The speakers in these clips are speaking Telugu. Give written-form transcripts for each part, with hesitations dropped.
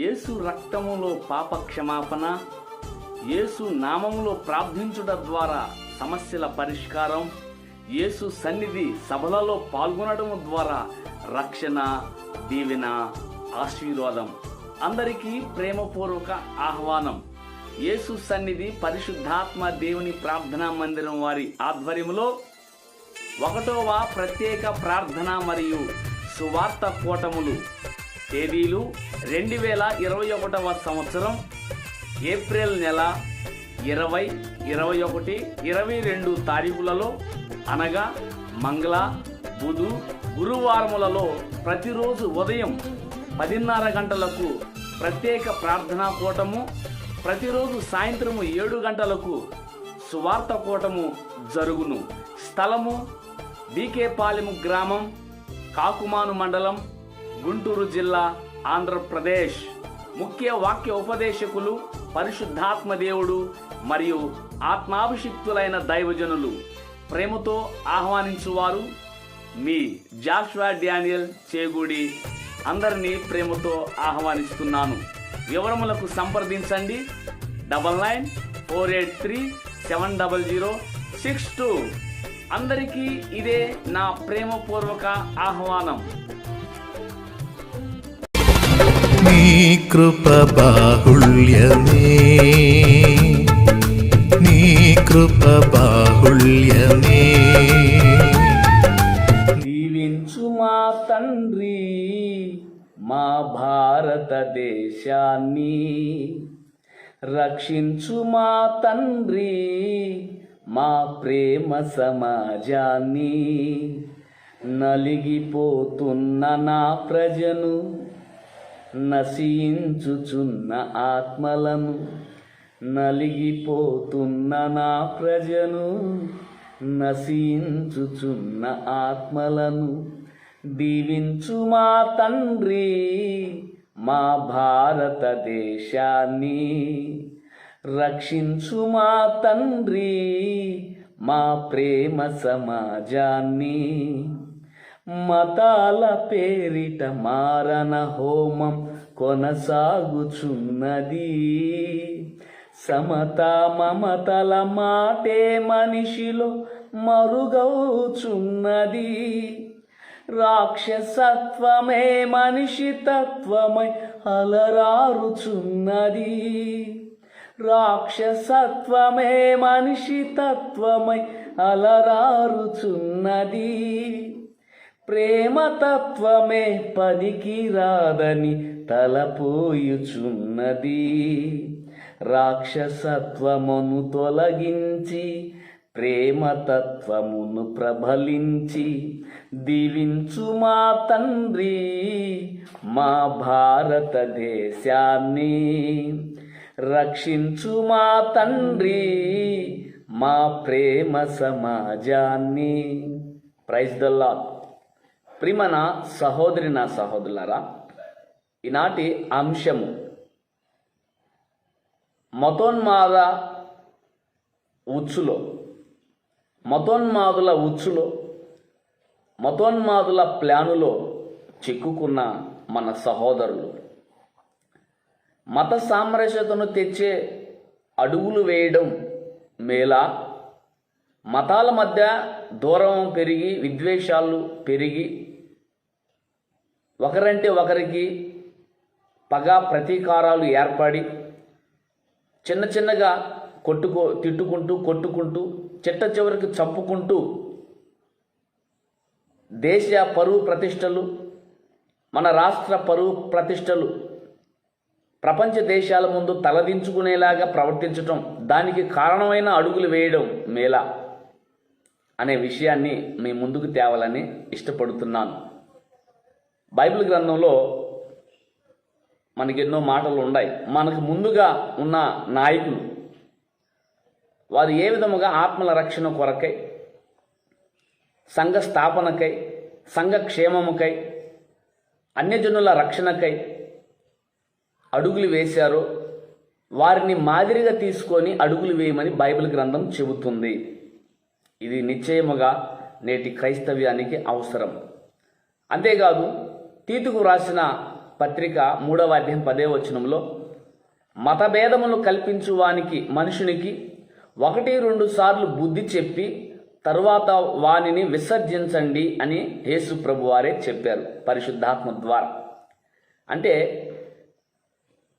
యేసు రక్తములో పాప క్షమాపణ, యేసు నామములో ప్రార్థించుట ద్వారా సమస్యల పరిష్కారం, యేసు సన్నిధి సభలలో పాల్గొనడం ద్వారా రక్షణ, దీవెన, ఆశీర్వాదం. అందరికీ ప్రేమపూర్వక ఆహ్వానం. యేసు సన్నిధి పరిశుద్ధాత్మ దేవుని ప్రార్థనా మందిరం వారి ఆధ్వర్యంలో 1వ ప్రత్యేక ప్రార్థన మరియు సువార్త కూటములు తేదీలు 2021 సంవత్సరం ఏప్రిల్ నెల 20, 21, 22 తారీఖులలో అనగా మంగళ, బుధ, గురువారములలో ప్రతిరోజు ఉదయం 10:30 గంటలకు ప్రత్యేక ప్రార్థనా కూటము, ప్రతిరోజు సాయంత్రం 7 గంటలకు సువార్త కూటము జరుగును. స్థలము బీకేపాలెం గ్రామం, కాకుమాను మండలం, గుంటూరు జిల్లా, ఆంధ్రప్రదేశ్. ముఖ్య వాక్య ఉపదేశకులు పరిశుద్ధాత్మ దేవుడు మరియు ఆత్మాభిషిక్తులైన దైవజనులు. ప్రేమతో ఆహ్వానించువారు మీ జాషువా డానియల్ చేగూడి. అందరినీ ప్రేమతో ఆహ్వానిస్తున్నాను. వివరములకు సంప్రదించండి 9948370062. అందరికీ ఇదే నా ప్రేమపూర్వక ఆహ్వానం. నీ కృప బాహుళ్యమే, నీ కృప బాహుళ్యమే. దీవించు మా తండ్రి మా భారతదేశాన్ని, రక్షించు మా తండ్రి మా ప్రేమ సమాజాన్ని. నలిగిపోతున్న నా ప్రజను, నశించుచున్న ఆత్మలను, నలిగిపోతున్న నా ప్రజను, నశించుచున్న ఆత్మలను దీవించు మా తండ్రి మా భారతదేశాన్ని. రక్షించు మా తండ్రి మా ప్రేమ సమాజాన్ని. మతాల పేరిట మారణ హోమం కొనసాగుచున్నది. సమతా మమతల మాటే మనిషిలో మరుగవుచున్నది. రాక్షసత్వమే మనిషి తత్వమై అలరారుచున్నది. రాక్షసత్వమే మనిషి తత్వమై అలరారుచున్నది. ప్రేమతత్వమే పనికి రాదని తలపోయుచున్నది. రాక్షసత్వమును తొలగించి ప్రేమతత్వమును ప్రబలించి దీవించు మా తండ్రి మా భారతదేశాన్ని. రక్షించు మా తండ్రి మా ప్రేమ సమాజాన్ని. Praise the Lord. ప్రియమైన సహోదరి, నా సహోదరులారా, ఈనాటి అంశము మతోన్మాద ఉచ్చులో, మతోన్మాదుల ఉచ్చులో, మతోన్మాదుల ప్లానులో చిక్కుకున్న మన సహోదరులు. మత సామరస్యతను తెచ్చే అడుగులు వేయడం మేలా, మతాల మధ్య దూరం పెరిగి విద్వేషాలు పెరిగి ఒకరంటే ఒకరికి పగ ప్రతీకారాలు ఏర్పడి చిన్న చిన్నగా తిట్టుకుంటూ కొట్టుకుంటూ చిట్ట చివరికి చంపుకుంటూ దేశ పరువు ప్రతిష్టలు, మన రాష్ట్ర పరువు ప్రతిష్టలు ప్రపంచ దేశాల ముందు తలదించుకునేలాగా ప్రవర్తించటం, దానికి కారణమైన అడుగులు వేయడం మేలా అనే విషయాన్ని మీ ముందుకు తేవాలని ఇష్టపడుతున్నాను. బైబిల్ గ్రంథంలో మనకి ఎన్నో మాటలు ఉన్నాయి. మనకు ముందుగా ఉన్న నాయకులు వారు ఏ విధముగా ఆత్మల రక్షణ కొరకై, సంఘ స్థాపనకై, సంఘ క్షేమముకై, అన్యజనుల రక్షణకై అడుగులు వేశారో వారిని మాదిరిగా తీసుకొని అడుగులు వేయమని బైబిల్ గ్రంథం చెబుతుంది. ఇది నిశ్చయముగా నేటి క్రైస్తవ్యానికి అవసరం. అంతేకాదు తీతుకు రాసిన పత్రిక 3వ అధ్యాయం 10వ వచనంలో మతభేదములు కల్పించువానికి మనుషునికి 1-2 సార్లు బుద్ధి చెప్పి తరువాత వానిని విసర్జించండి అని యేసు ప్రభువారే చెప్పారు పరిశుద్ధాత్మ ద్వారా. అంటే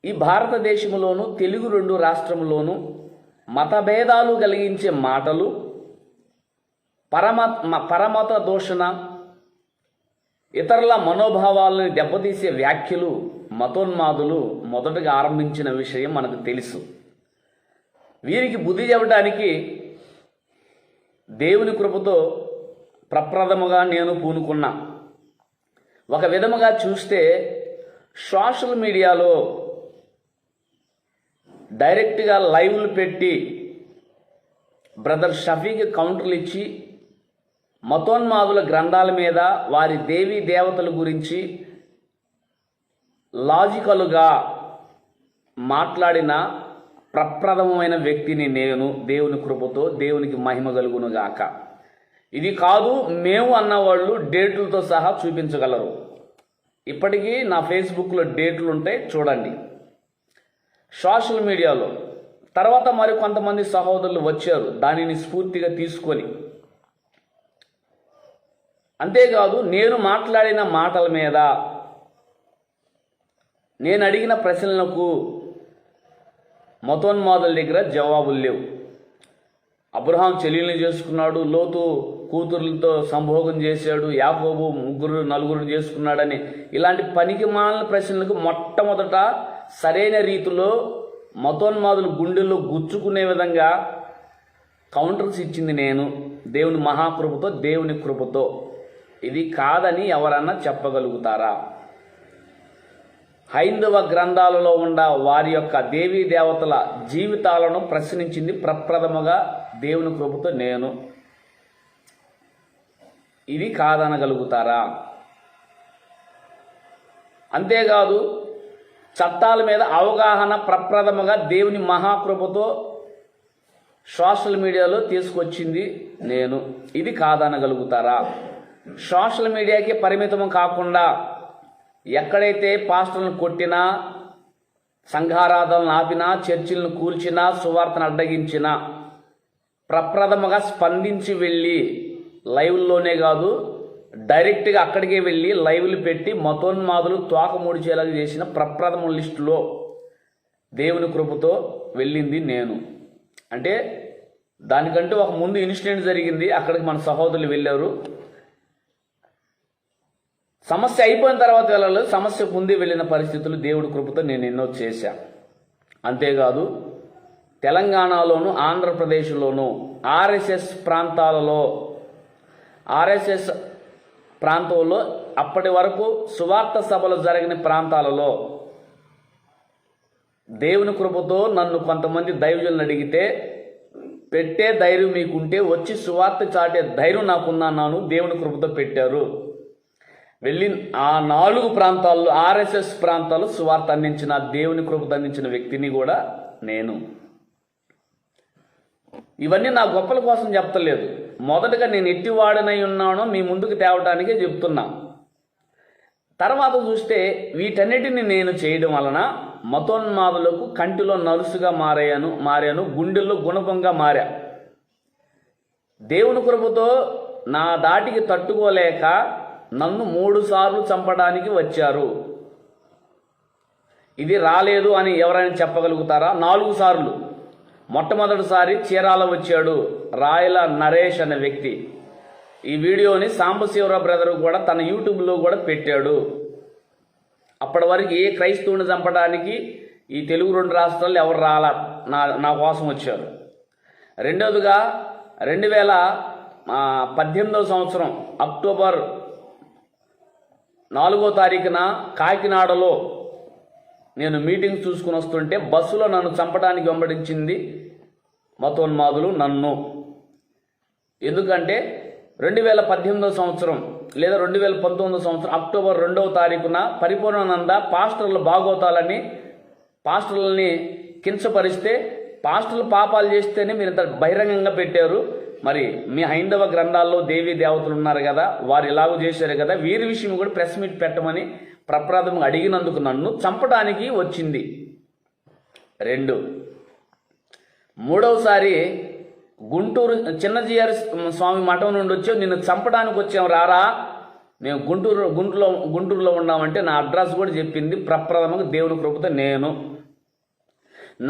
ఈ భారతదేశంలోను తెలుగు 2 రాష్ట్రంలోనూ మతభేదాలు కలిగించే మాటలు, పరమత దూషణ, ఇతరుల మనోభావాలను దెబ్బతీసే వ్యాఖ్యలు మతోన్మాదులు మొదటగా ఆరంభించిన విషయం మనకు తెలుసు. వీరికి బుద్ధి చెప్పడానికి దేవుని కృపతో ప్రప్రథముగా నేను పూనుకున్నా. ఒక విధముగా చూస్తే సోషల్ మీడియాలో డైరెక్ట్గా లైవ్లు పెట్టి బ్రదర్ షఫీకి కౌంటర్లు ఇచ్చి మతోన్మాదుల గ్రంథాల మీద వారి దేవీ దేవతల గురించి లాజికల్గా మాట్లాడిన ప్రప్రథమమైన వ్యక్తిని నేను. దేవుని కృపతో దేవునికి మహిమ కలుగునుగాక. ఇది కాదు మేము అన్నవాళ్ళు డేట్లతో సహా చూపించగలరు. ఇప్పటికీ నా ఫేస్బుక్లో డేట్లు ఉంటాయి, చూడండి. సోషల్ మీడియాలో తర్వాత మరి కొంతమంది సహోదరులు వచ్చారు దానిని స్ఫూర్తిగా తీసుకొని. అంతేకాదు నేను మాట్లాడిన మాటల మీద, నేను అడిగిన ప్రశ్నలకు మతోన్మాదుల దగ్గర జవాబులు లేవు. అబ్రహాం చెల్లెల్ని చేసుకున్నాడు, లోతు కూతుర్లతో సంభోగం చేశాడు, యాకోబు 3-4 చేసుకున్నాడని ఇలాంటి పనికిమాలిన ప్రశ్నలకు మొట్టమొదట సరైన రీతిలో మతోన్మాదుల గుండెల్లో గుచ్చుకునే విధంగా కౌంటర్స్ ఇచ్చింది నేను. దేవుని మహాకృపతో, దేవుని కృపతో. ఇది కాదని ఎవరన్నా చెప్పగలుగుతారా? హైందవ గ్రంథాలలో ఉన్న వారి యొక్క దేవీ దేవతల జీవితాలను ప్రశ్నించింది ప్రప్రథముగా దేవుని కృపతో నేను. ఇది కాదనగలుగుతారా? అంతేకాదు చట్టాల మీద అవగాహన ప్రప్రథముగా దేవుని మహాకృపతో సోషల్ మీడియాలో తీసుకొచ్చింది నేను. ఇది కాదనగలుగుతారా? సోషల్ మీడియాకి పరిమితం కాకుండా ఎక్కడైతే పాస్టర్లను కొట్టినా, సంఘారాధనలు ఆపినా, చర్చిలను కూల్చినా, సువార్తను అడ్డగించినా ప్రప్రథముగా స్పందించి వెళ్ళి లైవ్లోనే కాదు డైరెక్ట్గా అక్కడికే వెళ్ళి లైవ్లు పెట్టి మతోన్మాదులు తోకముడిచేలాగా చేసిన ప్రప్రథమ లిస్టులో దేవుని కృపతో వెళ్ళింది నేను. అంటే దానికంటూ ఒక ముందు ఇన్సిడెంట్ జరిగింది, అక్కడికి మన సహోదరులు వెళ్ళారు. సమస్య అయిపోయిన తర్వాత వెళ్ళలేదు, సమస్య ముందే వెళ్ళిన పరిస్థితులు దేవుడి కృపతో నేను ఎన్నో చేశాను. అంతేకాదు తెలంగాణలోను ఆంధ్రప్రదేశ్లోను ఆర్ఎస్ఎస్ ప్రాంతంలో అప్పటి వరకు సువార్త సభలు జరిగిన ప్రాంతాలలో దేవుని కృపతో నన్ను కొంతమంది దైవజనులు అడిగితే, పెట్టే ధైర్యం మీకుంటే వచ్చి సువార్త చాటే ధైర్యం నాకున్నాను, దేవుని కృపతో పెట్టారు. వెళ్ళి ఆ 4 ప్రాంతాల్లో ఆర్ఎస్ఎస్ ప్రాంతాలు సువార్త అందించిన, దేవుని కృపతో అందించిన వ్యక్తిని కూడా నేను. ఇవన్నీ నా గొప్పల కోసం చెప్తలేదు. మొదటగా నేను ఎట్టివాడనై ఉన్నానో మీ ముందుకు తేవటానికే చెప్తున్నా. తర్వాత చూస్తే వీటన్నిటిని నేను చేయడం వలన మతోన్మాదులకు కంటిలో నలుసుగా మారాను, గుండెల్లో గుణపంగా మారా. దేవుని కృపతో నా దాటికి తట్టుకోలేక నన్ను 3 సార్లు చంపడానికి వచ్చారు. ఇది రాలేదు అని ఎవరైనా చెప్పగలుగుతారా? 4 సార్లు. మొట్టమొదటిసారి చీరాల వచ్చాడు రాయల నరేష్ అనే వ్యక్తి. ఈ వీడియోని సాంబశివరావు బ్రదర్ కూడా తన యూట్యూబ్లో కూడా పెట్టాడు. అప్పటి వరకు ఏ క్రైస్తవుని చంపడానికి ఈ తెలుగు 2 రాష్ట్రాల్లో ఎవరు రాలా, నా కోసం వచ్చారు. రెండవదిగా 2018వ సంవత్సరం అక్టోబర్ 4వ తారీఖున కాకినాడలో నేను మీటింగ్ చూసుకుని వస్తుంటే బస్సులో నన్ను చంపడానికి వెంబడించింది మతోన్మాదులు నన్ను. ఎందుకంటే 2018వ సంవత్సరం లేదా 2019వ సంవత్సరం అక్టోబర్ 2వ తారీఖున పరిపూర్ణానంద పాస్టర్ల బాగోతాలని పాస్టర్లని కించపరిస్తే, పాస్టర్లు పాపాలు చేస్తేనే మీరు ఇంత బహిరంగంగా పెట్టారు, మరి మీ హైందవ గ్రంథాల్లో దేవీ దేవతలు ఉన్నారు కదా, వారు ఇలాగూ చేశారు కదా, వీరి విషయం కూడా ప్రెస్ మీట్ పెట్టమని ప్రప్రథమంగా అడిగినందుకు నన్ను చంపడానికి వచ్చింది. 2, మూడవసారి గుంటూరు చిన్నజీఆర్ స్వామి మఠం నుండి వచ్చావు, నిన్ను చంపడానికి వచ్చాం రారా, మేము గుంటూరులో ఉన్నామంటే నా అడ్రస్ కూడా చెప్పింది ప్రప్రథమంగా దేవుని కృపతో నేను.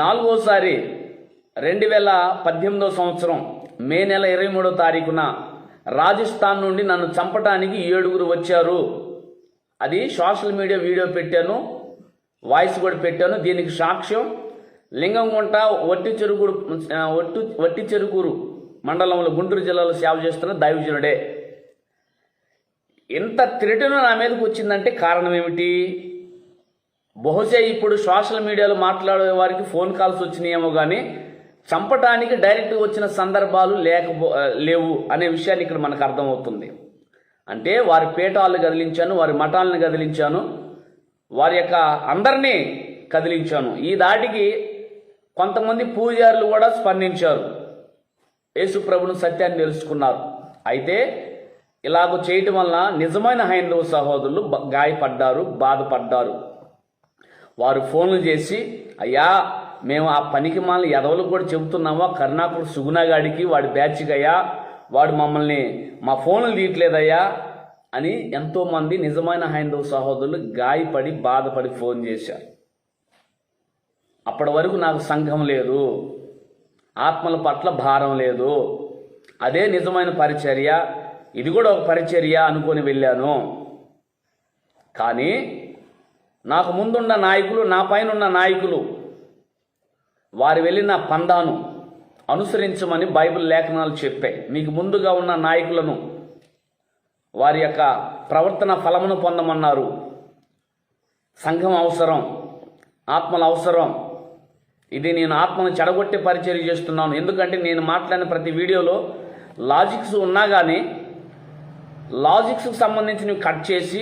4వసారి 2018 సంవత్సరం మే నెల 23వ తారీఖున రాజస్థాన్ నుండి నన్ను చంపడానికి 7 వచ్చారు. అది సోషల్ మీడియా వీడియో పెట్టాను, వాయిస్ కూడా పెట్టాను. దీనికి సాక్ష్యం లింగంగుంట వట్టి చెరుకూరు మండలంలో గుంటూరు జిల్లాలో సేవ చేస్తున్న దైవజనుడే. ఇంత థ్రెటను నా మీదకి వచ్చిందంటే కారణం ఏమిటి? బహుశా ఇప్పుడు సోషల్ మీడియాలో మాట్లాడే వారికి ఫోన్ కాల్స్ వచ్చినాయేమో కానీ చంపటానికి డైరెక్ట్గా వచ్చిన సందర్భాలు లేవు అనే విషయాన్ని ఇక్కడ మనకు అర్థమవుతుంది. అంటే వారి పీఠాలను కదిలించాను, వారి మఠాలను కదిలించాను, వారి యొక్క అందరినీ కదిలించాను. ఈ దాటికి కొంతమంది పూజారులు కూడా స్పందించారు, యేసు ప్రభుని సత్యాన్ని తెలుసుకున్నారు. అయితే ఇలాగ చేయటం వల్ల నిజమైన హైందవ సహోదరులు గాయపడ్డారు, బాధపడ్డారు. వారు ఫోన్లు చేసి, అయ్యా మేము ఆ పనికి మాలని ఎదవలకు కూడా చెబుతున్నామా, కరుణాకుడు సుగుణగాడికి వాడి బ్యాచ్కి అయ్యా, వాడు మమ్మల్ని మా ఫోన్లు తీయట్లేదయ్యా అని ఎంతోమంది నిజమైన హైందవ సహోదరులు గాయపడి బాధపడి ఫోన్ చేశారు. అప్పటి వరకు నాకు సంఘం లేదు, ఆత్మల పట్ల భారం లేదు, అదే నిజమైన పరిచర్య, ఇది కూడా ఒక పరిచర్య అనుకొని వెళ్ళాను. కానీ నాకు ముందున్న నాయకులు, నా పైన ఉన్న నాయకులు వారు వెళ్ళిన పందాను అనుసరించమని బైబిల్ లేఖనాలు చెప్పాయి. మీకు ముందుగా ఉన్న నాయకులను వారి యొక్క ప్రవర్తన ఫలమును పొందమన్నారు. సంఘం అవసరం, ఆత్మల అవసరం. ఇది నేను ఆత్మను చెడగొట్టే పరిచర్య చేస్తున్నాను. ఎందుకంటే నేను మాట్లాడిన ప్రతి వీడియోలో లాజిక్స్ ఉన్నా కానీ లాజిక్స్కి సంబంధించినవి కట్ చేసి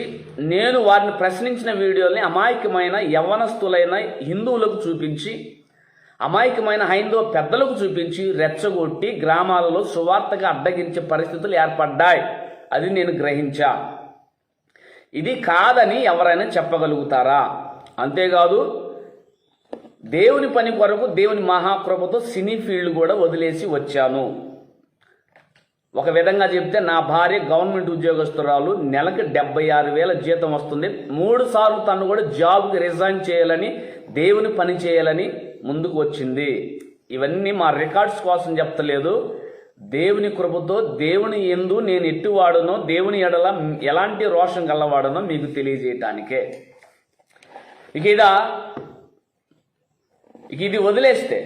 నేను వారిని ప్రశ్నించిన వీడియోని అమాయకమైన యవ్వనస్తులైన హిందువులకు చూపించి, అమాయకమైన హైందవ పెద్దలకు చూపించి రెచ్చగొట్టి గ్రామాలలో సువార్తగా అడ్డగించే పరిస్థితులు ఏర్పడ్డాయి. అది నేను గ్రహించా. ఇది కాదని ఎవరైనా చెప్పగలుగుతారా? అంతేకాదు, దేవుని పని కొరకు దేవుని మహాకృపతో సినీ ఫీల్డ్ కూడా వదిలేసి వచ్చాను. ఒక విధంగా చెప్తే నా భార్య గవర్నమెంట్ ఉద్యోగస్తురాలు, నెలకు 76,000 జీతం వస్తుంది. 3 సార్లు తను కూడా జాబ్కి రిజైన్ చేయాలని, దేవుని పని చేయాలని ముందుకు వచ్చింది. ఇవన్నీ మా రికార్డ్స్ కోసం చెప్తలేదు, దేవుని కృపతో దేవుని యందు నేను ఎట్టివాడునో, దేవుని ఎడల ఎలాంటి రోషం గలవాడునో మీకు తెలియజేయటానికే. ఇది వదిలేస్తే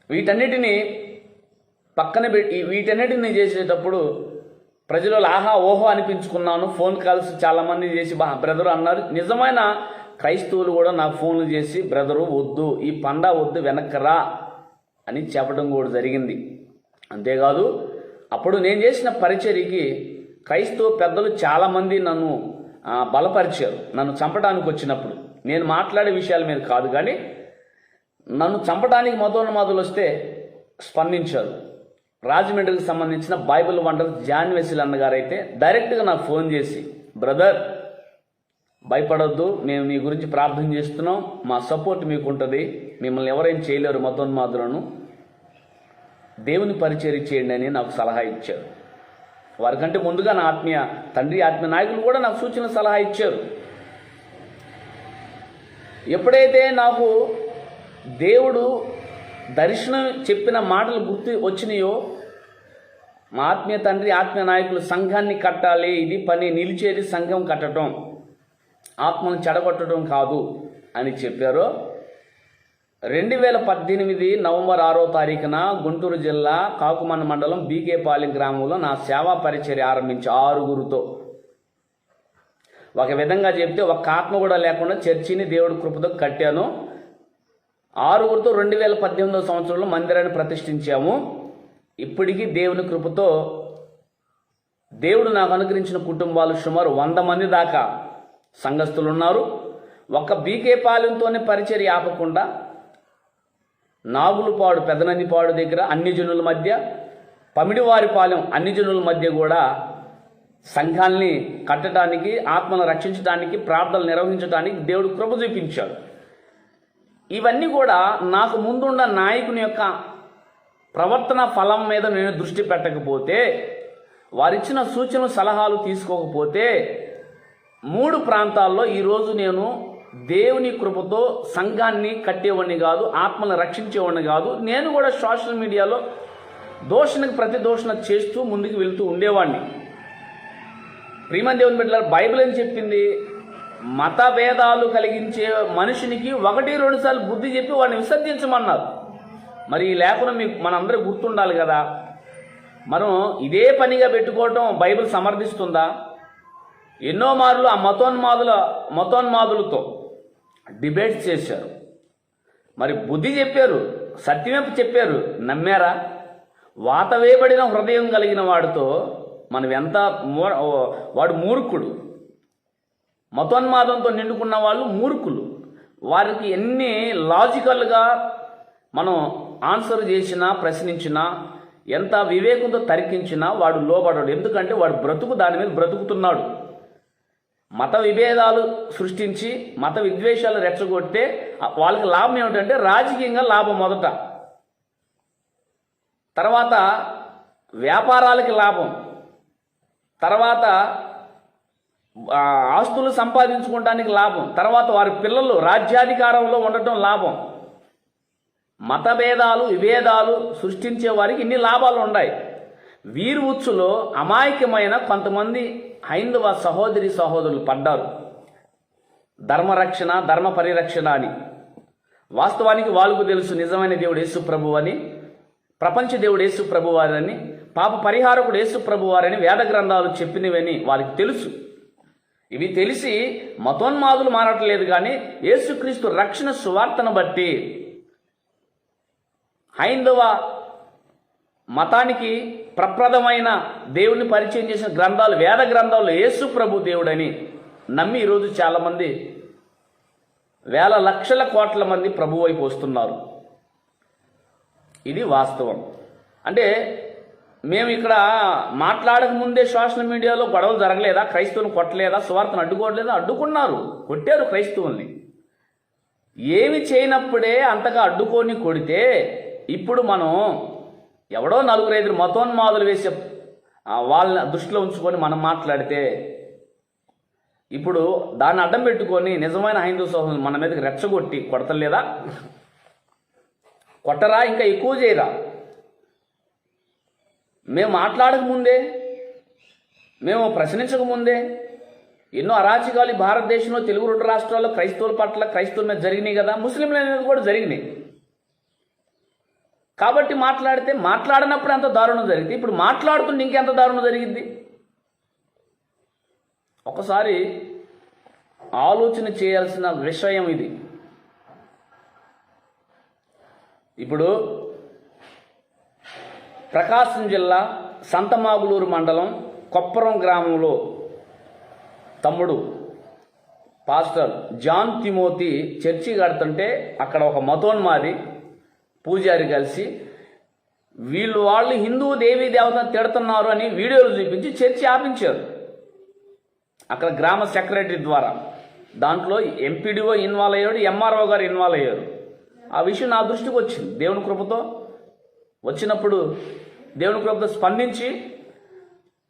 వీటన్నిటినీ పక్కన పెట్టి వీటన్నిటిని చేసేటప్పుడు ప్రజలలో ఆహా ఓహో అనిపించుకున్నాను. ఫోన్ కాల్స్ చాలామంది చేసి బ్రదరు అన్నారు. నిజమైన క్రైస్తవులు కూడా నాకు ఫోన్లు చేసి, బ్రదరు వద్దు, ఈ పండా వద్దు, వెనక్కరా అని చెప్పడం కూడా జరిగింది. అంతేకాదు, అప్పుడు నేను చేసిన పరిచర్యకి క్రైస్తవ పెద్దలు చాలామంది నన్ను బలపరిచారు. నన్ను చంపడానికి వచ్చినప్పుడు నేను మాట్లాడే విషయాల మీద కాదు కానీ నన్ను చంపడానికి మతోన్మాదులు వస్తే స్పందించారు. రాజమండ్రికి సంబంధించిన బైబిల్ వండర్ జాన్ వెసిల్ అన్నగారు అయితే డైరెక్ట్గా నాకు ఫోన్ చేసి, బ్రదర్ భయపడొద్దు, మేము మీ గురించి ప్రార్థన చేస్తున్నాం, మా సపోర్ట్ మీకు ఉంటుంది, మిమ్మల్ని ఎవరేం చేయలేరు మతోన్మాదులను, దేవుని పరిచర్య చేయండి అని నాకు సలహా ఇచ్చారు. వారికంటే ముందుగా నా ఆత్మీయ నాయకులు కూడా నాకు సూచన సలహా ఇచ్చారు. ఎప్పుడైతే నాకు దేవుడు దర్శనం చెప్పిన మాటలు గుర్తు వచ్చినాయో, మా ఆత్మీయ నాయకులు సంఘాన్ని కట్టాలి, ఇది పని, నిలిచేది సంఘం కట్టడం, ఆత్మను చెడగొట్టడం కాదు అని చెప్పారో, 2018 నవంబర్ 6వ తారీఖున గుంటూరు జిల్లా కాకుమన్న మండలం బీకేపాలెం గ్రామంలో నా సేవా పరిచర్య ఆరంభించి 6గురితో. ఒక విధంగా చెప్తే ఒక్క ఆత్మ కూడా లేకుండా చర్చిని దేవుడి కృపతో కట్టాను. 6గురితో 2018 సంవత్సరంలో మందిరాన్ని ప్రతిష్ఠించాము. ఇప్పటికీ దేవుని కృపతో దేవుడు నాకు అనుగ్రహించిన కుటుంబాలు సుమారు 100 మంది దాకా సంఘస్థులు ఉన్నారు. ఒక్క బీకేపాలెంతోనే పరిచర్య ఆపకుండా నాగులపాడు, పెదనందిపాడు దగ్గర అన్ని జనుల మధ్య, పమిడివారిపాలెం అన్ని జనుల మధ్య కూడా సంఘాల్ని కట్టడానికి, ఆత్మను రక్షించడానికి, ప్రార్థనలు నిర్వహించడానికి దేవుడు కృప చూపించాడు. ఇవన్నీ కూడా నాకు ముందున్న నాయకుని యొక్క ప్రవర్తన ఫలం మీద నేను దృష్టి పెట్టకపోతే, వారిచ్చిన సూచనలు సలహాలు తీసుకోకపోతే 3 ప్రాంతాల్లో ఈరోజు నేను దేవుని కృపతో సంఘాన్ని కట్టేవాడిని కాదు, ఆత్మను రక్షించేవాడిని కాదు. నేను కూడా సోషల్ మీడియాలో దూషణకు ప్రతి దూషణ చేస్తూ ముందుకు వెళ్తూ ఉండేవాడిని. ప్రియమైన దేవుని బిడ్డలారా, బైబిల్ ఏం చెప్పింది? మత భేదాలు కలిగించే మనిషినికి 1-2 సార్లు బుద్ధి చెప్పి వాడిని విసర్జించమన్నారు. మరి ఈ లేఖనం మీకు మనందరూ గుర్తుండాలి కదా. మనం ఇదే పనిగా పెట్టుకోవటం బైబిల్ సమర్థిస్తుందా? ఎన్నో మార్లు ఆ మతోన్మాదులతో డిబేట్స్ చేశారు, మరి బుద్ధి చెప్పారు, సత్యమేపు చెప్పారు, నమ్మారా? వాత వేయబడిన హృదయం కలిగిన వాడితో మనం ఎంత వాడు మూర్ఖుడు. మతోన్మాదంతో నిండుకున్న వాళ్ళు మూర్ఖులు. వారికి ఎన్ని లాజికల్గా మనం ఆన్సర్ చేసినా, ప్రశ్నించినా, ఎంత వివేకంతో తర్కించినా వాడు లోబడడు. ఎందుకంటే వాడు బ్రతుకు దాని మీద బ్రతుకుతున్నాడు. మత విభేదాలు సృష్టించి మత విద్వేషాలు రెచ్చగొడితే వాళ్ళకి లాభం ఏమిటంటే రాజకీయంగా లాభం మొదట, తర్వాత వ్యాపారాలకి లాభం, తర్వాత ఆస్తులు సంపాదించుకోవడానికి లాభం, తర్వాత వారి పిల్లలు రాజ్యాధికారంలో ఉండటం లాభం. మతభేదాలు విభేదాలు సృష్టించే వారికి ఇన్ని లాభాలు ఉన్నాయి. వీరి ఉచ్చులో అమాయకమైన కొంతమంది హైందవ సహోదరి సహోదరులు పడ్డారు. ధర్మరక్షణ, ధర్మ పరిరక్షణ అని. వాస్తవానికి వాళ్ళకు తెలుసు నిజమైన దేవుడు యేసు ప్రభువని, ప్రపంచ దేవుడు యేసు ప్రభువారని, పాప పరిహారకుడు యేసు ప్రభువారని వేద గ్రంథాలు చెప్పినవని వాళ్ళకి తెలుసు. ఇవి తెలిసి మతోన్మాదులు మారట్లేదు. కానీ యేసుక్రీస్తు రక్షణ సువార్తను బట్టి హైందవ మతానికి ప్రప్రదమైన దేవుని పరిచయం చేసిన గ్రంథాలు, వేద గ్రంథాలు యేసు ప్రభు దేవుడని నమ్మి ఈరోజు చాలామంది వేల లక్షల కోట్ల మంది ప్రభు వైపు వస్తున్నారు. ఇది వాస్తవం. అంటే మేము ఇక్కడ మాట్లాడక ముందే సోషల్ మీడియాలో గొడవలు జరగలేదా? క్రైస్తవుని కొట్టలేదా? సువార్తను అడ్డుకోవట్లేదా? అడ్డుకున్నారు, కొట్టారు క్రైస్తవుల్ని. ఏమి చేయనప్పుడే అంతగా అడ్డుకొని కొడితే ఇప్పుడు మనం ఎవడో 4-5 మతోన్మాదులు వేసే వాళ్ళని దృష్టిలో ఉంచుకొని మనం మాట్లాడితే ఇప్పుడు దాన్ని అడ్డం పెట్టుకొని నిజమైన హైందవ సోదరులు మన మీదకి రెచ్చగొట్టి కొడతలేదా? కొట్టరా? ఇంకా ఎక్కువ చేయరా? మేము మాట్లాడకముందే, మేము ప్రశ్నించకముందే ఎన్నో అరాచకాలు భారతదేశంలో తెలుగు 2 రాష్ట్రాల్లో క్రైస్తవుల పట్ల, క్రైస్తవుల మీద జరిగినాయి కదా, ముస్లింల మీద కూడా జరిగినాయి. కాబట్టి మాట్లాడినప్పుడు ఎంత దారుణం జరిగింది, ఇప్పుడు మాట్లాడుతుంటే ఇంకెంత దారుణం జరిగింది. ఒకసారి ఆలోచన చేయాల్సిన విషయం ఇది. ఇప్పుడు ప్రకాశం జిల్లా సంతమాగులూరు మండలం కొప్పరం గ్రామంలో తమ్ముడు పాస్టర్ జాన్ తిమోతి చర్చి కడుతుంటే అక్కడ ఒక మతోన్మాది పూజారి కలిసి వాళ్ళు హిందూ దేవీ దేవతను తిడుతున్నారు అని వీడియోలు చూపించి చర్చి ఆపించారు. అక్కడ గ్రామ సెక్రటరీ ద్వారా. దాంట్లో ఎంపీడీఓ ఇన్వాల్వ్ అయ్యాడు, ఎంఆర్ఓ గారు ఇన్వాల్వ్ అయ్యారు. ఆ విషయం నా దృష్టికి వచ్చింది. దేవుని కృపతో వచ్చినప్పుడు దేవుని కృపతో స్పందించి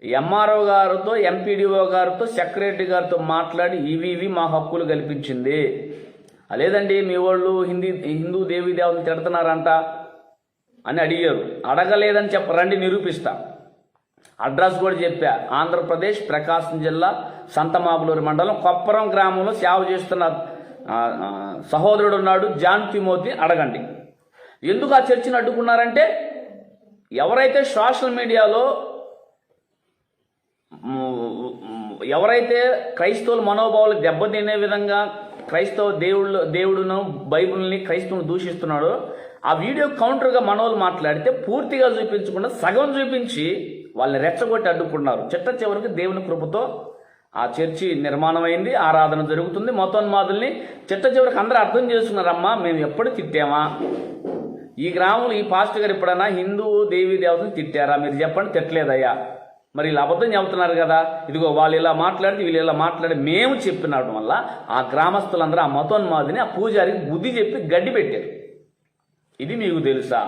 ఎంఆర్ఓ గారితో, ఎంపీడీఓ గారితో, సెక్రటరీ గారితో మాట్లాడి ఇవి మా హక్కులు కల్పించింది. లేదండి మీ వాళ్ళు హిందూ దేవీ దేవతను తిడుతున్నారంట అని అడిగారు. అడగలేదని రండి నిరూపిస్తా. అడ్రస్ కూడా చెప్పా. ఆంధ్రప్రదేశ్ ప్రకాశం జిల్లా సంతమాగులూరు మండలం కొప్పరం గ్రామంలో సేవ చేస్తున్న సహోదరుడు ఉన్నాడు, జాన్ తిమోతి, అడగండి. ఎందుకు ఆ చర్చిని అడ్డుకున్నారంటే ఎవరైతే సోషల్ మీడియాలో ఎవరైతే క్రైస్తవుల మనోభావాలు దెబ్బతినే విధంగా క్రైస్తవ దేవుడును బైబిల్ని క్రైస్తవుని దూషిస్తున్నాడో ఆ వీడియో కౌంటర్గా మనోళ్ళు మాట్లాడితే పూర్తిగా చూపించకుండా సగం చూపించి వాళ్ళని రెచ్చగొట్టి అడ్డుకున్నారు. చిట్ట చివరికి దేవుని కృపతో ఆ చర్చి నిర్మాణం అయింది, ఆరాధన జరుగుతుంది. మతోన్మాదుల్ని చిట్ట చివరికి అందరూ అర్థం చేసుకున్నారమ్మా, మేము ఎప్పుడు తిట్టామా? ఈ గ్రామంలో ఈ పాస్టర్ గారు ఎప్పుడైనా హిందూ దేవీ దేవతను తిట్టారా? మీరు చెప్పండి. తిట్టలేదయ్యా. మరి ఇలా అబద్ధం చెబుతున్నారు కదా, ఇదిగో వాళ్ళు ఇలా మాట్లాడితే వీళ్ళు ఇలా మాట్లాడి మేము చెప్పినడం వల్ల ఆ గ్రామస్తులందరూ ఆ మతోన్మాదిని ఆ పూజారికి బుద్ధి చెప్పి గడ్డి పెట్టారు. ఇది మీకు తెలుసా?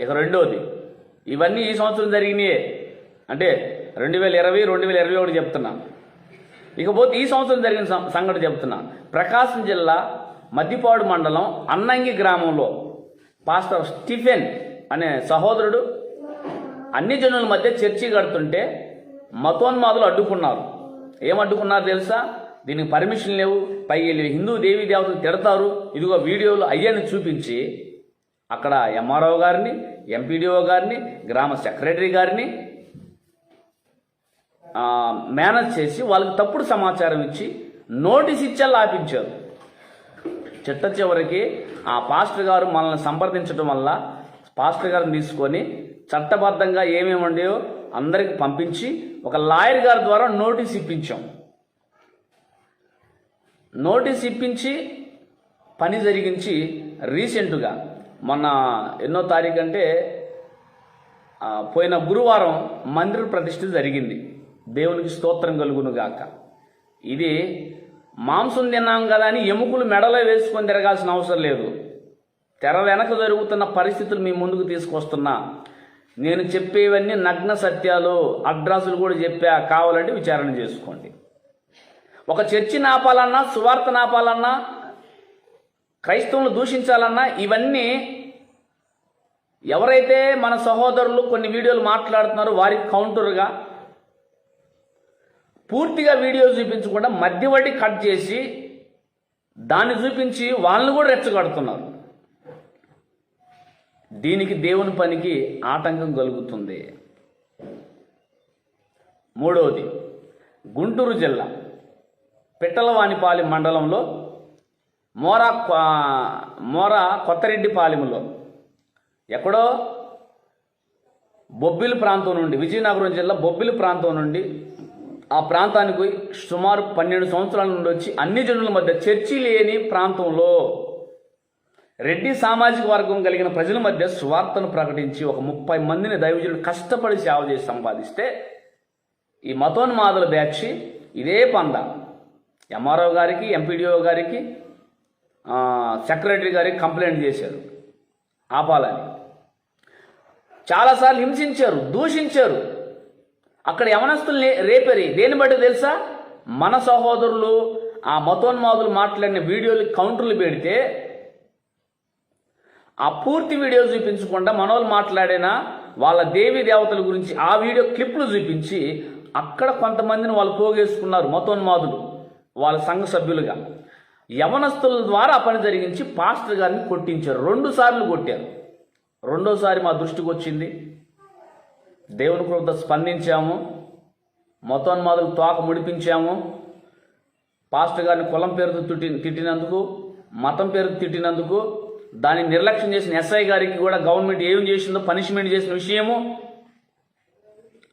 ఇక రెండోది, ఇవన్నీ ఈ సంవత్సరం జరిగినాయే, అంటే 2020, 2021 చెప్తున్నాను. ఇకపోతే ఈ సంవత్సరం జరిగిన సంఘటన చెప్తున్నాను. ప్రకాశం జిల్లా మద్దిపాడు మండలం అన్నంగి గ్రామంలో పాస్టర్ స్టీఫెన్ అనే సహోదరుడు అన్ని జనుల మధ్య చర్చి కడుతుంటే మతోన్మాదులు అడ్డుకున్నారు. ఏమడ్డుకున్నారు తెలుసా? దీనికి పర్మిషన్ లేవు, పైకి వెళ్ళి హిందూ దేవీ దేవతలు తిడతారు, ఇదిగో వీడియోలు అయ్యని చూపించి అక్కడ ఎంఆర్ఓ గారిని, ఎంపీడీఓ గారిని, గ్రామ సెక్రటరీ గారిని మేనేజ్ చేసి వాళ్ళకి తప్పుడు సమాచారం ఇచ్చి నోటీస్ ఇచ్చేలా ఆపించారు. చిట్ట చివరికి ఆ పాస్టర్ గారు మనల్ని సంప్రదించడం వల్ల పాస్టర్ గారిని తీసుకొని చట్టబద్ధంగా ఏమేమి ఉండేవో అందరికి పంపించి ఒక లాయర్ గారి ద్వారా నోటీస్ ఇప్పించాం. నోటీస్ ఇప్పించి పని జరిగించి రీసెంట్గా మొన్న ఎన్నో తారీఖు అంటే పోయిన గురువారం మందిర ప్రతిష్ఠ జరిగింది. దేవునికి స్తోత్రం కలుగును గాక. ఇది మాంసం తిన్నాం కదా అని ఎముకలు మెడలో వేసుకొని తిరగాల్సిన అవసరం లేదు. తెర వెనక జరుగుతున్న పరిస్థితులు మీ ముందుకు తీసుకొస్తున్నా. నేను చెప్పేవన్నీ నగ్న సత్యాలు, అడ్రస్సులు కూడా చెప్పా, కావాలంటే విచారణ చేసుకోండి. ఒక చర్చి నాపాలన్నా, సువార్త నాపాలన్నా, క్రైస్తవులను దూషించాలన్నా ఇవన్నీ ఎవరైతే మన సహోదరులు కొన్ని వీడియోలు మాట్లాడుతున్నారో వారికి కౌంటర్గా పూర్తిగా వీడియో చూపించకుండా మధ్యవర్తి కట్ చేసి దాన్ని చూపించి వాళ్ళని కూడా రెచ్చగొడుతున్నారు. దీనికి దేవుని పనికి ఆటంకం కలుగుతుంది. మూడవది, గుంటూరు జిల్లా పిట్టలవానిపాలెం మండలంలో మోర కొత్తరెడ్డిపాలెంలో ఎక్కడో బొబ్బిలి ప్రాంతం నుండి, విజయనగరం జిల్లా బొబ్బిలి ప్రాంతం నుండి ఆ ప్రాంతానికి సుమారు 12 సంవత్సరాల నుండి వచ్చి అన్ని జనుల మధ్య చర్చి లేని ప్రాంతంలో రెడ్డి సామాజిక వర్గం కలిగిన ప్రజల మధ్య సువార్తను ప్రకటించి ఒక 30 మందిని దైవజనులు కష్టపడి సేవ చేసి సంపాదిస్తే ఈ మతోన్మాదుల బ్యాచ్ ఇదే పంద ఎంఆర్ఓ గారికి, ఎంపీడీఓ గారికి, సెక్రటరీ గారికి కంప్లైంట్ చేశారు ఆపాలని. చాలాసార్లు హింసించారు, దూషించారు. అక్కడ యవనస్తుల్ని రేపరి. దేన్ని బట్టి తెలుసా? మన సహోదరులు ఆ మతోన్మాదులు మాట్లాడిన వీడియోలు కౌంటర్లు పెడితే ఆ పూర్తి వీడియో చూపించకుండా మనోళ్ళు మాట్లాడిన వాళ్ళ దేవీ దేవతల గురించి ఆ వీడియో క్లిప్లు చూపించి అక్కడ కొంతమందిని వాళ్ళు పోగేసుకున్నారు మతోన్మాదులు వాళ్ళ సంఘ సభ్యులుగా. యవనస్తుల ద్వారా ఆ పని జరిగించి పాస్టర్ గారిని కొట్టించారు. 2 సార్లు కొట్టారు. రెండోసారి మా దృష్టికి వచ్చింది. దేవుని కృపతో స్పందించాము. మతోన్మాదులు తోక ముడిపించాము. పాస్టర్ గారిని కులం పేరుతో తిట్టినందుకు, మతం పేరుతో తిట్టినందుకు, దాన్ని నిర్లక్ష్యం చేసిన ఎస్ఐ గారికి కూడా గవర్నమెంట్ ఏం చేసిందో పనిష్మెంట్ చేసిన విషయము,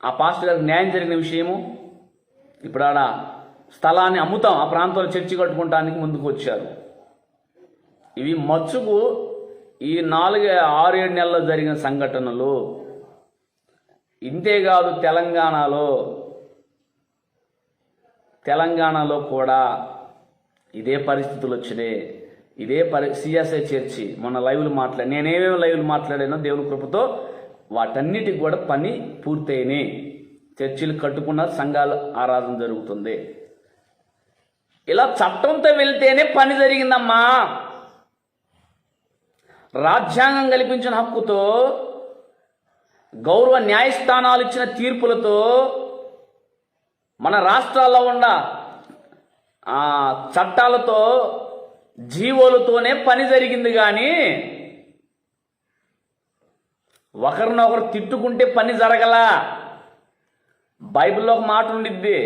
ఆ పాస్టర్ గారికి న్యాయం జరిగిన విషయము. ఇప్పుడు ఆడ స్థలాన్ని అమ్ముతాం, ఆ ప్రాంతంలో చర్చి కట్టుకోవడానికి ముందుకు వచ్చారు. ఇవి మచ్చుకు ఈ 4-6-7 నెలల్లో జరిగిన సంఘటనలు. ఇంతేకాదు తెలంగాణలో కూడా ఇదే పరిస్థితులు వచ్చినాయి. ఇదే సిఎస్ఐ చర్చి మొన్న లైవ్లు నేనేమేమి లైవ్లు మాట్లాడానో దేవుని కృపతో వాటన్నిటికి కూడా పని పూర్తయినాయి. చర్చిలు కట్టుకున్న సంఘాల ఆరాధన జరుగుతుంది. ఇలా చట్టంతో వెళ్తేనే పని జరిగిందమ్మా. రాజ్యాంగం కల్పించిన హక్కుతో, గౌరవ న్యాయస్థానాలు ఇచ్చిన తీర్పులతో, మన రాష్ట్రాల్లో ఉన్న చట్టాలతో, జీవోలతోనే పని జరిగింది. కానీ ఒకరినొకరు తిట్టుకుంటే పని జరగలా. బైబిల్లో ఒక మాట ఉండిద్ది,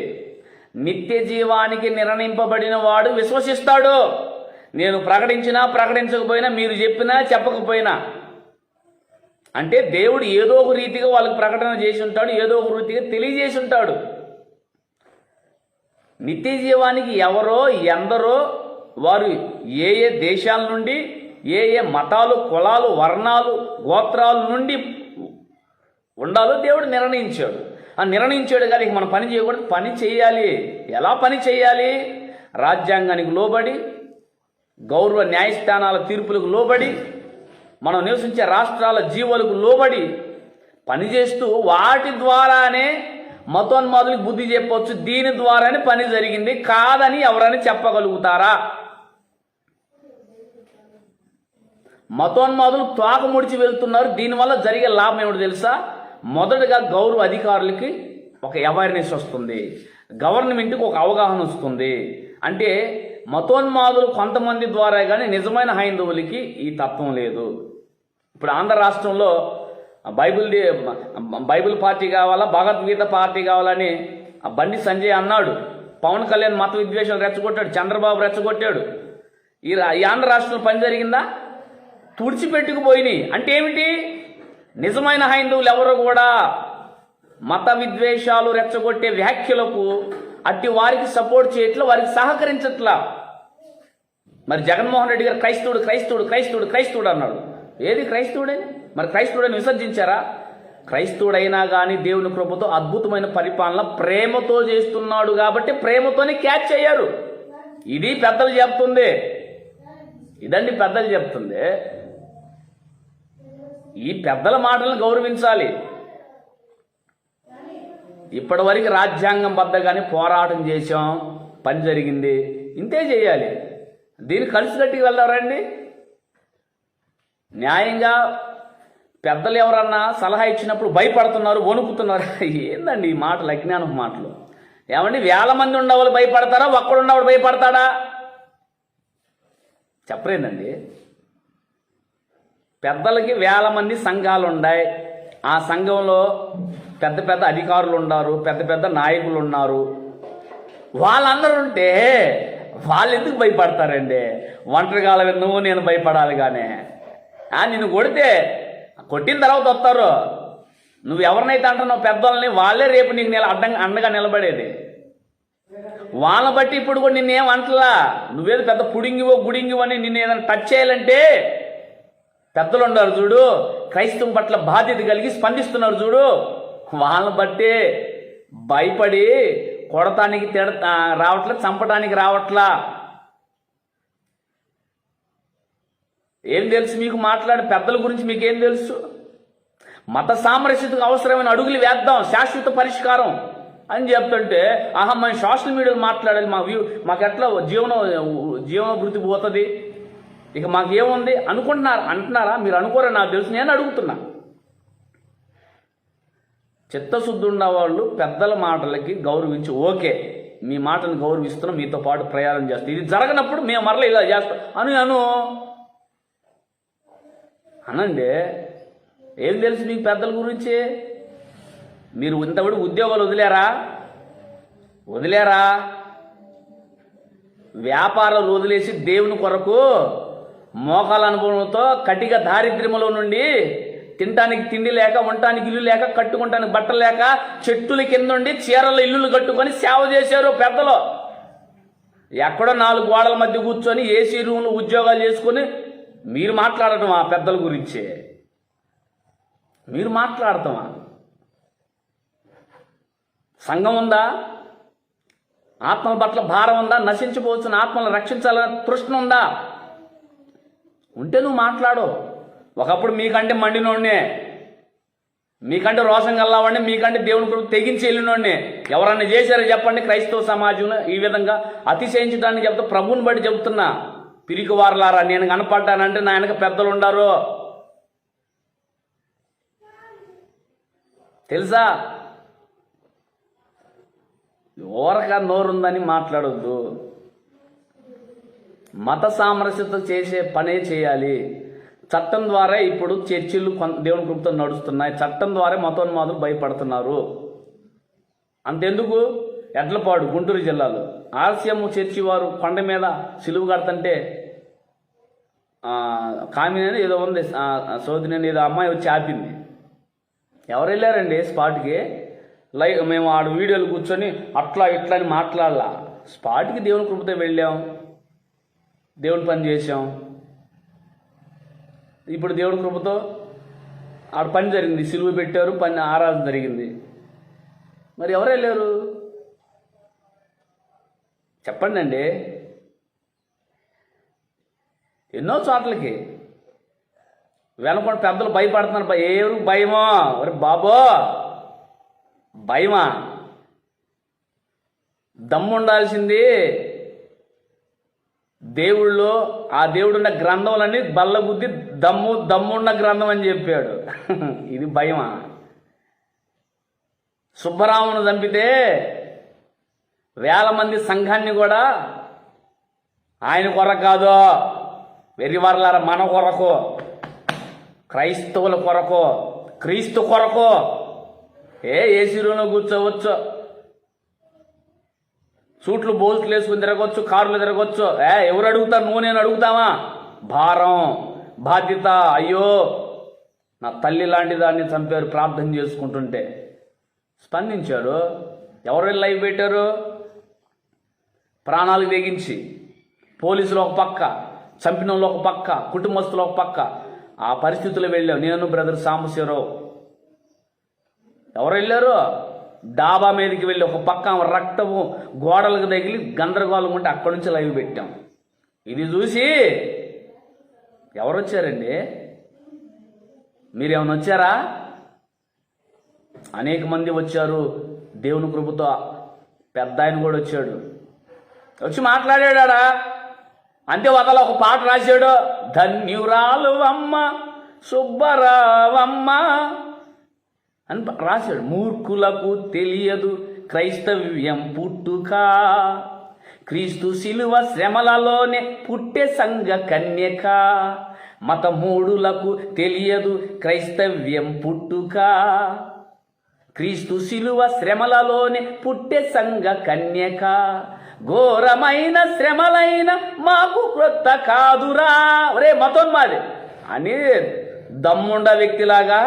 నిత్య జీవానికి నిర్ణయింపబడిన వాడు విశ్వసిస్తాడు. నేను ప్రకటించినా ప్రకటించకపోయినా, మీరు చెప్పినా చెప్పకపోయినా, అంటే దేవుడు ఏదో ఒక రీతిగా వాళ్ళకి ప్రకటన చేసి ఉంటాడు, ఏదో ఒక రీతిగా తెలియజేసి ఉంటాడు. నిత్య జీవానికి ఎవరో ఎందరో, వారు ఏ ఏ దేశాల నుండి, ఏ ఏ మతాలు, కులాలు, వర్ణాలు, గోత్రాల నుండి ఉండాలో దేవుడు నిర్ణయించాడు. ఆ నిర్ణయించాడు కానీ ఇక మనం పని చేయకూడదు. పని చేయాలి. ఎలా పని చేయాలి? రాజ్యాంగానికి లోబడి, గౌరవ న్యాయస్థానాల తీర్పులకు లోబడి, మనం నివసించే రాష్ట్రాల జీవులకు లోబడి పనిచేస్తూ వాటి ద్వారానే మతోన్మాదులకు బుద్ధి చెప్పవచ్చు. దీని ద్వారానే పని జరిగింది కాదని ఎవరైనా చెప్పగలుగుతారా? మతోన్మాదులు తోక ముడిచి వెళ్తున్నారు. దీనివల్ల జరిగే లాభం ఏమిటో తెలుసా? మొదటగా గౌరవ అధికారులకి ఒక అవేర్నెస్ వస్తుంది, గవర్నమెంట్కి ఒక అవగాహన వస్తుంది. అంటే మతోన్మాదులు కొంతమంది ద్వారా కానీ నిజమైన హైందవులకి ఈ తత్వం లేదు. ఇప్పుడు ఆంధ్ర రాష్ట్రంలో బైబిల్ పార్టీ కావాలా, భగవద్గీత పార్టీ కావాలని బండి సంజయ్ అన్నాడు. పవన్ కళ్యాణ్ మత విద్వేషాలు రెచ్చగొట్టాడు, చంద్రబాబు రెచ్చగొట్టాడు. ఈ ఆంధ్ర రాష్ట్రంలో పని జరిగిందా? తుడిచిపెట్టుకుపోయినాయి. అంటే ఏమిటి? నిజమైన హైందవులు ఎవరు కూడా మత విద్వేషాలు రెచ్చగొట్టే వ్యాఖ్యలకు అట్టి వారికి సపోర్ట్ చేయట్లా, వారికి సహకరించట్లా. మరి జగన్మోహన్ రెడ్డి గారు క్రైస్తవుడు క్రైస్తవుడు క్రైస్తవుడు క్రైస్తవుడు అన్నాడు. ఏది క్రైస్తవుడని? మరి క్రైస్తవుడని విసర్జించారా? క్రైస్తవుడైనా కానీ దేవుని కృపతో అద్భుతమైన పరిపాలన ప్రేమతో చేస్తున్నాడు కాబట్టి ప్రేమతోనే క్యాచ్ అయ్యారు. ఇది పెద్దలు చెప్తుంది. ఇదండి పెద్దలు చెప్తుంది. ఈ పెద్దల మాటలను గౌరవించాలి. ఇప్పటి వరకు రాజ్యాంగం బద్దగానే పోరాటం చేశాం, పని జరిగింది, ఇంతే చేయాలి. దీన్ని కలిసికట్టుకు వెళ్దారండి. న్యాయంగా పెద్దలు ఎవరన్నా సలహా ఇచ్చినప్పుడు భయపడుతున్నారు, వణుకుతున్నారు. ఏందండి ఈ మాటలు? అజ్ఞానం మాటలు. ఏమండి, 1000 మంది ఉండేవాళ్ళు భయపడతారా? ఒక్కడున్నవాడు భయపడతాడా? చెప్పలేదండి. పెద్దలకి 1000 మంది సంఘాలు ఉన్నాయి. ఆ సంఘంలో పెద్ద పెద్ద అధికారులు ఉన్నారు, పెద్ద పెద్ద నాయకులు ఉన్నారు. వాళ్ళందరూ ఉంటే వాళ్ళు ఎందుకు భయపడతారండి? ఒంటరిగాల నువ్వు నేను భయపడాలి కానీ నిన్ను కొట్టిన తర్వాత వస్తారు. నువ్వు ఎవరినైతే అంటున్నావు పెద్దోళ్ళని, వాళ్ళే రేపు నీకు అండగా నిలబడేది. వాళ్ళని బట్టి ఇప్పుడు కూడా నిన్నేం అంటలా. నువ్వేదో పెద్ద పుడింగివో గుడింగివో అని నిన్ను ఏదైనా టచ్ చేయాలంటే పెద్దలు ఉన్నారు చూడు, క్రైస్తవం పట్ల బాధ్యత కలిగి స్పందిస్తున్నారు చూడు, వాళ్ళని బట్టి భయపడి కొడటానికి రావట్లా, చంపడానికి రావట్లా. ఏం తెలుసు మీకు? మాట్లాడే పెద్దల గురించి మీకేం తెలుసు? మత సామరస్యతకు అవసరమైన అడుగులు వేద్దాం, శాశ్వత పరిష్కారం అని చెప్తుంటే మనం సోషల్ మీడియాలో మాట్లాడాలి, మాకు ఎట్లా జీవనభృతి పోతుంది, ఇక మాకేముంది అంటున్నారా? మీరు అనుకోరా? నాకు తెలుసు. నేను అడుగుతున్నా. చిత్తశుద్ధి ఉన్న వాళ్ళు పెద్దల మాటలకి గౌరవించి, ఓకే మీ మాటను గౌరవిస్తున్నాం, మీతో పాటు ప్రయాణం చేస్తాం, ఇది జరగనప్పుడు మేము మరలా ఇలా చేస్తాం అనండి. ఏం తెలుసు మీకు పెద్దల గురించి? మీరు ఇంతవరకు ఉద్యోగాలు వదిలేరా? వ్యాపారాలు వదిలేసి దేవుని కొరకు మోకాల అనుభవంతో కటిక దారిద్ర్యములో నుండి తినటానికి తిండి లేక, ఉండటానికి ఇల్లు లేక, కట్టుకుంటానికి బట్టలు లేక, చెట్టుల కింద నుండి చీరలు ఇల్లులు కట్టుకొని సేవ చేశారు పెద్దలు. ఎక్కడో 4 గోడల మధ్య కూర్చొని ఏసీ రూమ్లు ఉద్యోగాలు చేసుకొని మీరు మాట్లాడటం ఆ పెద్దల గురించి? మీరు మాట్లాడతామా? సంఘం ఉందా? ఆత్మల పట్ల భారం ఉందా? నశించిపోవచ్చున్న ఆత్మలను రక్షించాలనే తృష్ణ ఉందా? ఉంటే నువ్వు మాట్లాడు. ఒకప్పుడు మీకంటే మండినోడ్నే, మీకంటే రోషం గల్లావాడిని, మీకంటే దేవుని కొరకు తెగించి వెళ్ళినోడ్నే. ఎవరన్నా చేశారో చెప్పండి? క్రైస్తవ సమాజంలో ఈ విధంగా అతిశయించడానికి చెప్తా, ప్రభువుని బట్టి చెబుతున్నా. పిరికి వారలారా, నేను కనపడ్డానంటే నా వెనక పెద్దలు ఉండారు తెలుసా? ఓరక నోరుందని మాట్లాడొద్దు. మత సామరస్యత చేసే పనే చేయాలి. చట్టం ద్వారా ఇప్పుడు చర్చిలు దేవుని కృపతో నడుస్తున్నాయి. చట్టం ద్వారా మతోన్మాదులు భయపడుతున్నారు. అంతెందుకు, ఎడ్లపాడు గుంటూరు జిల్లాలో ఆర్సీఎం చర్చి వారు కొండ మీద సిలువు కడతంటే కామిని ఏదో ఉంది, సోదరి ఏదో అమ్మాయి వచ్చి ఆపింది. ఎవరు వెళ్ళారండి స్పాట్కి? మేము ఆడ వీడియోలు కూర్చొని అట్లా ఇట్లా అని మాట్లాడాల. స్పాట్కి దేవుని కృపతో వెళ్ళాం, దేవుని పని చేసాం. ఇప్పుడు దేవుని కృపతో ఆడ పని జరిగింది, సిలువ పెట్టారు, పని ఆరాధన జరిగింది. మరి ఎవరు వెళ్ళారు చెప్పండి అండి? ఎన్నో చోట్లకి వెనకుండా పెద్దలు భయపడుతున్నారు. ఎవరు భయమో? ఒరే బాబో, భయమా? దమ్ము ఉండాల్సింది దేవుళ్ళు. ఆ దేవుడున్న గ్రంథములన్నీ బల్లగుద్ది దమ్మున్న గ్రంథం అని చెప్పాడు. ఇది భయమా? సుబ్బరామును చంపితే వేల మంది సంఘాన్ని కూడా ఆయన కొరకు కాదు, వెర్రివర్లార మన కొరకు, క్రైస్తవుల కొరకు, క్రీస్తు కొరకు ఏసీలోనూ కూర్చోవచ్చు, సూట్లు బోల్ట్లు వేసుకుని తిరగవచ్చు, కారులు తిరగవచ్చు. ఎవరు అడుగుతారు? నువ్వు నేను అడుగుతావా? భారం, బాధ్యత. అయ్యో నా తల్లి లాంటి దాన్ని చంపారు ప్రార్థన చేసుకుంటుంటే. స్పందించాడు. ఎవరు లైవ్ పెట్టారు? ప్రాణాలు తెగించి పోలీసులు ఒక పక్క, చంపిన వాళ్ళు ఒక పక్క, కుటుంబస్తులు ఒక పక్క. ఆ పరిస్థితుల్లో వెళ్ళావు నేను, బ్రదర్ సాంబశివరావు. ఎవరు వెళ్ళారు? డాబా మీదకి వెళ్ళి ఒక పక్క రక్తము గోడలకు తగిలి గందరగోళం ఉంటే అక్కడి నుంచి లైవ్ పెట్టాం. ఇది చూసి ఎవరు వచ్చారండి? మీరేమైనా వచ్చారా? అనేక మంది వచ్చారు. దేవుని కృపతో పెద్ద ఆయన కూడా వచ్చాడు, వచ్చి మాట్లాడాడా. అంతే వదల ఒక పాట రాశాడు. ధన్యురాలు అమ్మ సుబ్బరావమ్మ అని రాశాడు. మూర్ఖులకు తెలియదు క్రైస్తవ్యం పుట్టుక, క్రీస్తు శిలువ శ్రమలలోనే పుట్టే సంఘ కన్యక. మతమూఢులకు తెలియదు క్రైస్తవ్యం పుట్టుక, క్రీస్తు శిలువ శ్రమలలోనే పుట్టే సంఘ కన్యక. ఘోరమైన శ్రమలైన మాకు క్రొత్త కాదురా. ఒరే మతోన్మాది అని దమ్ముండ వ్యక్తిలాగా,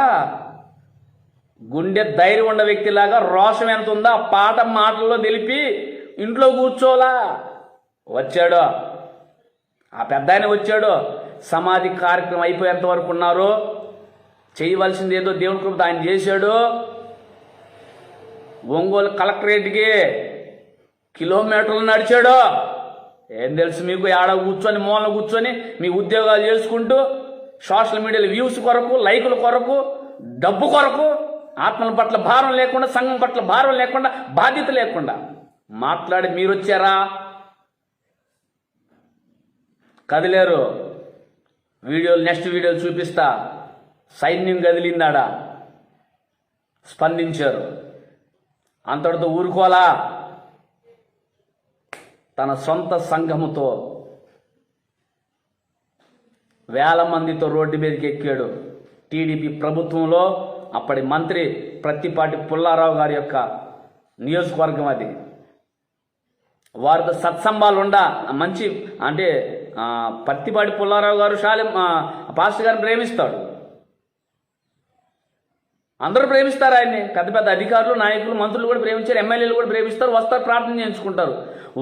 గుండె ధైర్యం ఉన్న వ్యక్తిలాగా రోషం ఎంత ఉందో ఆ పాట మాటల్లో నిలిపి ఇంట్లో కూర్చోలా వచ్చాడు. ఆ పెద్ద ఆయన వచ్చాడు. సమాధి కార్యక్రమం అయిపోయేంత వరకు ఉన్నారు. చేయవలసింది ఏదో దేవుని కృప ఆయన చేశాడు. ఒంగోలు కలెక్టరేట్కి కిలోమీటర్లు నడిచాడు. ఏం తెలుసు మీకు? ఏడ కూర్చొని మూలన కూర్చొని మీ ఉద్యోగాలు చేసుకుంటూ సోషల్ మీడియాలో వ్యూస్ కొరకు, లైకుల కొరకు, డబ్బు కొరకు, ఆత్మల పట్ల భారం లేకుండా, సంఘం పట్ల భారం లేకుండా, బాధ్యత లేకుండా మాట్లాడి మీరు వచ్చారా? కదిలేరు. నెక్స్ట్ వీడియోలు చూపిస్తా. సైన్యం కదిలిందాడా, స్పందించారు. అంతటితో ఊరుకోలా. తన సొంత సంఘముతో వేల మందితో రోడ్డు మీదకి ఎక్కాడు. టీడీపీ ప్రభుత్వంలో అప్పటి మంత్రి ప్రత్తిపాటి పుల్లారావు గారి యొక్క నియోజకవర్గం అది. వారితో సత్సంబాలు మంచి అంటే ప్రత్తిపాటి పుల్లారావు గారు పాస్టర్ గారిని ప్రేమిస్తాడు. అందరూ ప్రేమిస్తారు ఆయన్ని. పెద్ద పెద్ద అధికారులు, నాయకులు, మంత్రులు కూడా ప్రేమించారు, ఎమ్మెల్యేలు కూడా ప్రేమిస్తారు, వస్తారు, ప్రార్థన చేయించుకుంటారు.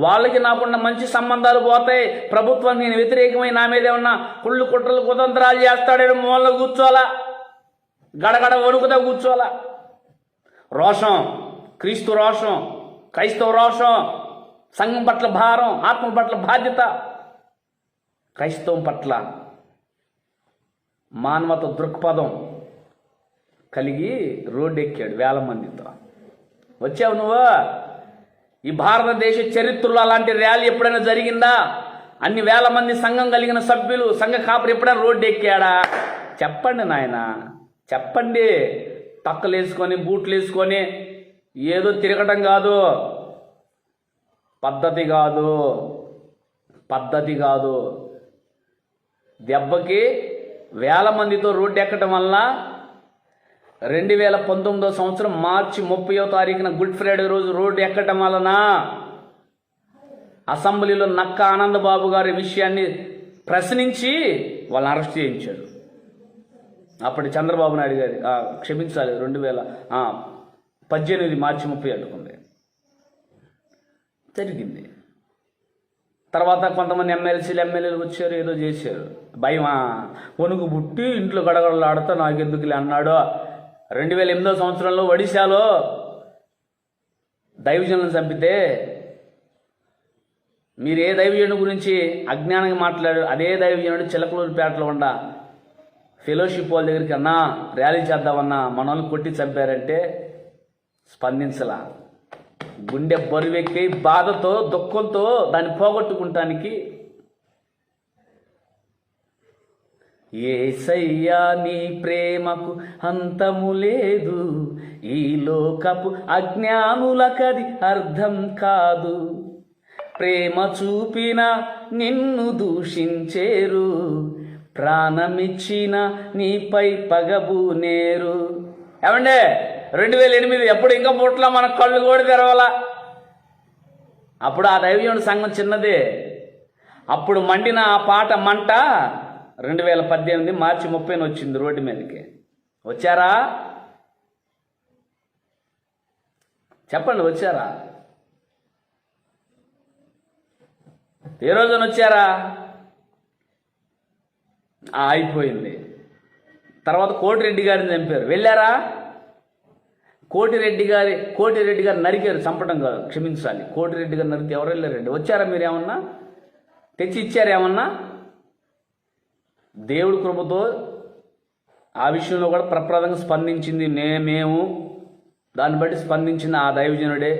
వాళ్ళకి నాకున్న మంచి సంబంధాలు పోతాయి, ప్రభుత్వానికి నేను వ్యతిరేకమై నా మీద ఏమన్నా కుళ్ళు కుట్రలు కుతంత్రాలు చేస్తాడని మూలలో కూర్చోవాలా, గడగడ వణుకుతా కూర్చోవాలా. రోషం, క్రీస్తు రోషం, క్రైస్తవ రోషం, సంఘం పట్ల భారం, ఆత్మ పట్ల బాధ్యత, క్రైస్తవం పట్ల మానవత దృక్పథం కలిగి రోడ్డు ఎక్కాడు వేల మందితో. వచ్చావు నువ్వు? ఈ భారతదేశ చరిత్రలో అలాంటి ర్యాలీ ఎప్పుడైనా జరిగిందా? అన్ని వేల మంది సంఘం కలిగిన సభ్యులు, సంఘ కాపురు ఎప్పుడైనా రోడ్డు ఎక్కాడా? చెప్పండి నాయన, చెప్పండి. టక్కలు వేసుకొని, బూట్లు వేసుకొని ఏదో తిరగటం కాదు, పద్ధతి కాదు, పద్ధతి కాదు. దెబ్బకి వేల మందితో రోడ్డు ఎక్కడం వల్ల 2019 సంవత్సరం మార్చి 30వ తారీఖున గుడ్ ఫ్రైడే రోజు రోడ్డు ఎక్కడం వలన అసెంబ్లీలో నక్క ఆనందబాబు గారి విషయాన్ని ప్రశ్నించి వాళ్ళని అరెస్ట్ చేయించాడు. అప్పటి చంద్రబాబు నాయుడు గారి క్షమించాలి 2018 మార్చి 30 అట్టుకుంది జరిగింది. తర్వాత కొంతమంది ఎమ్మెల్యేలు వచ్చారు, ఏదో చేశారు. భయమా, వణుకు పుట్టి ఇంట్లో గడగడలాడుతూ నాకెందుకులే అన్నాడు. 2008 సంవత్సరంలో ఒడిశాలో దైవజనులను చంపితే మీరు ఏ దైవజనుడి గురించి అజ్ఞానంగా మాట్లాడారు, అదే దైవజనుడు చిలకలూరుపేటలో ఉండ ఫెలోషిప్ వాళ్ళ దగ్గరికి అన్నా ర్యాలీ చేద్దామన్నా మన వాళ్ళు కొట్టి చంపారంటే స్పందించలా. గుండె బరువెక్కి బాధతో దుఃఖంతో దాన్ని పోగొట్టుకుంటానికి యేసయ్యా నీ ప్రేమకు అంతము లేదు, ఈ లోకపు అజ్ఞానులకది అర్థం కాదు. ప్రేమ చూపిన నిన్ను దూషించేరు, ప్రాణమిచ్చిన నీపై పగబూనేరు. ఏమండే 2008 ఎప్పుడు ఇంకా పుట్ల మన కళ్ళు కూడా తెరవాల. అప్పుడు ఆ దైవజనుడి సంఘం చిన్నదే. అప్పుడు మండిన ఆ పాట మంట 2018 మార్చి 30 వచ్చింది రోడ్డు మీదకి. వచ్చారా? చెప్పండి, వచ్చారా? ఏ రోజున వచ్చారా? అయిపోయింది. తర్వాత కోటిరెడ్డి గారిని చంపారు, వెళ్ళారా? కోటిరెడ్డి గారు నరికారు, చంపడం కాదు, క్షమించాలి. కోటిరెడ్డి గారు నరికితే ఎవరు వెళ్ళారండి? వచ్చారా? మీరేమన్నా తెచ్చి ఇచ్చారేమన్నా? దేవుడి కృపతో ఆ విషయంలో కూడా ప్రప్రదంగా స్పందించింది మేము. దాన్ని బట్టి స్పందించిన ఆ దైవజనుడే.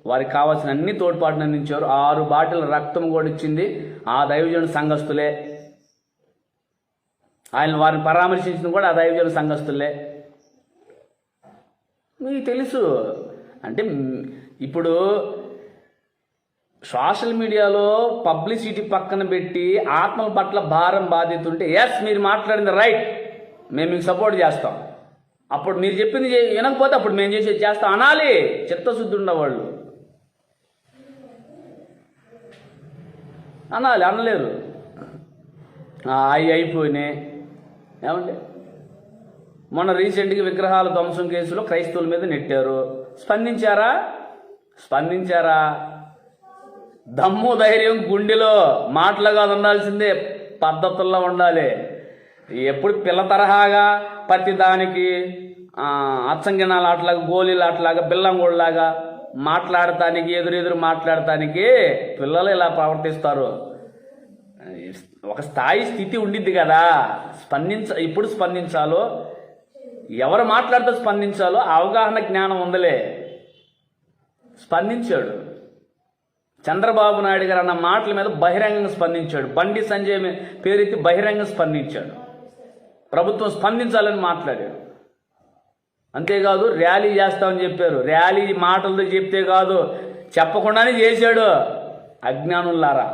వారికి కావాల్సిన అన్ని తోడ్పాటును అందించారు. 6 బాటిల్ రక్తం కూడా ఇచ్చింది ఆ దైవజనుడి సంఘస్థులే. వారిని పరామర్శించింది కూడా ఆ దైవజనుడి సంఘస్థులే. మీకు తెలుసు. అంటే ఇప్పుడు సోషల్ మీడియాలో పబ్లిసిటీ పక్కన పెట్టి ఆత్మల పట్ల భారం బాధ్యత ఉంటే ఎస్ మీరు మాట్లాడింది రైట్, మేము మీకు సపోర్ట్ చేస్తాం. అప్పుడు మీరు చెప్పింది వినకపోతే అప్పుడు మేము చేస్తాం అనాలి. చిత్తశుద్ధి ఉండేవాళ్ళు అనాలి, అనలేరు. అయిపోయినాయి. ఏమండి, మొన్న రీసెంట్గా విగ్రహాల ధ్వంసం కేసులో క్రైస్తవుల మీద నెట్టారు. స్పందించారా? దమ్ము ధైర్యం గుండెలో మాటలు కాదు ఉండాల్సిందే, పద్ధతుల్లో ఉండాలి. ఎప్పుడు పిల్ల తరహాగా ప్రతి దానికి అచ్చంగినాలు అట్లాగా, గోళీలు అట్లాగా, బిల్లంగోళ్ళలాగా మాట్లాడటానికి, ఎదురు మాట్లాడటానికి పిల్లలు ఇలా ప్రవర్తిస్తారు. ఒక స్థితి ఉండిద్ది కదా. ఇప్పుడు స్పందించాలో, ఎవరు మాట్లాడితే స్పందించాలో అవగాహన జ్ఞానం ఉందలే. స్పందించాడు. చంద్రబాబు నాయుడు గారు అన్న మాటల మీద బహిరంగంగా స్పందించాడు. బండి సంజయ్ పేరెత్తి బహిరంగంగా స్పందించాడు. ప్రభుత్వం స్పందించాలని మాట్లాడాడు. అంతేకాదు ర్యాలీ చేస్తామని చెప్పారు. ర్యాలీ మాటలతో చెప్తే కాదు, చెప్పకుండానే చేశాడు. అజ్ఞానులారా,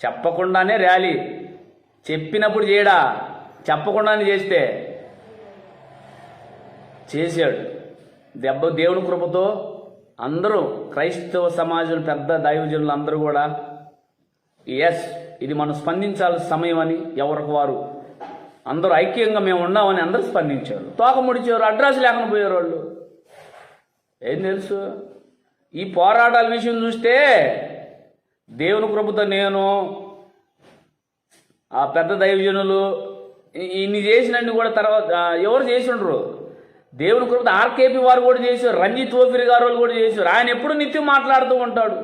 చెప్పకుండానే ర్యాలీ, చెప్పినప్పుడు చేయడా, చెప్పకుండానే చేశాడు. దేవుని కృపతో అందరూ క్రైస్తవ సమాజం పెద్ద దైవజనులు అందరూ కూడా ఇది మనం స్పందించాల్సిన సమయం అని ఎవరికి వారు అందరూ ఐక్యంగా మేము ఉన్నామని అందరూ స్పందించారు. తోక ముడిచారు, అడ్రస్ లేకుండా పోయారు వాళ్ళు. ఏం తెలుసు? ఈ పోరాటాల విషయం చూస్తే దేవుని కృపతో నేను ఆ పెద్ద దైవజనులు ఇన్ని చేసినన్ని కూడా తర్వాత ఎవరు చేసి ఉండరు. దేవుని కృపతో ఆర్కేపీ వారు కూడా చేశారు, రంజిత్ ఓఫిరి గారు వాళ్ళు కూడా చేశారు. ఆయన ఎప్పుడు నిత్యం మాట్లాడుతూ ఉంటాడు.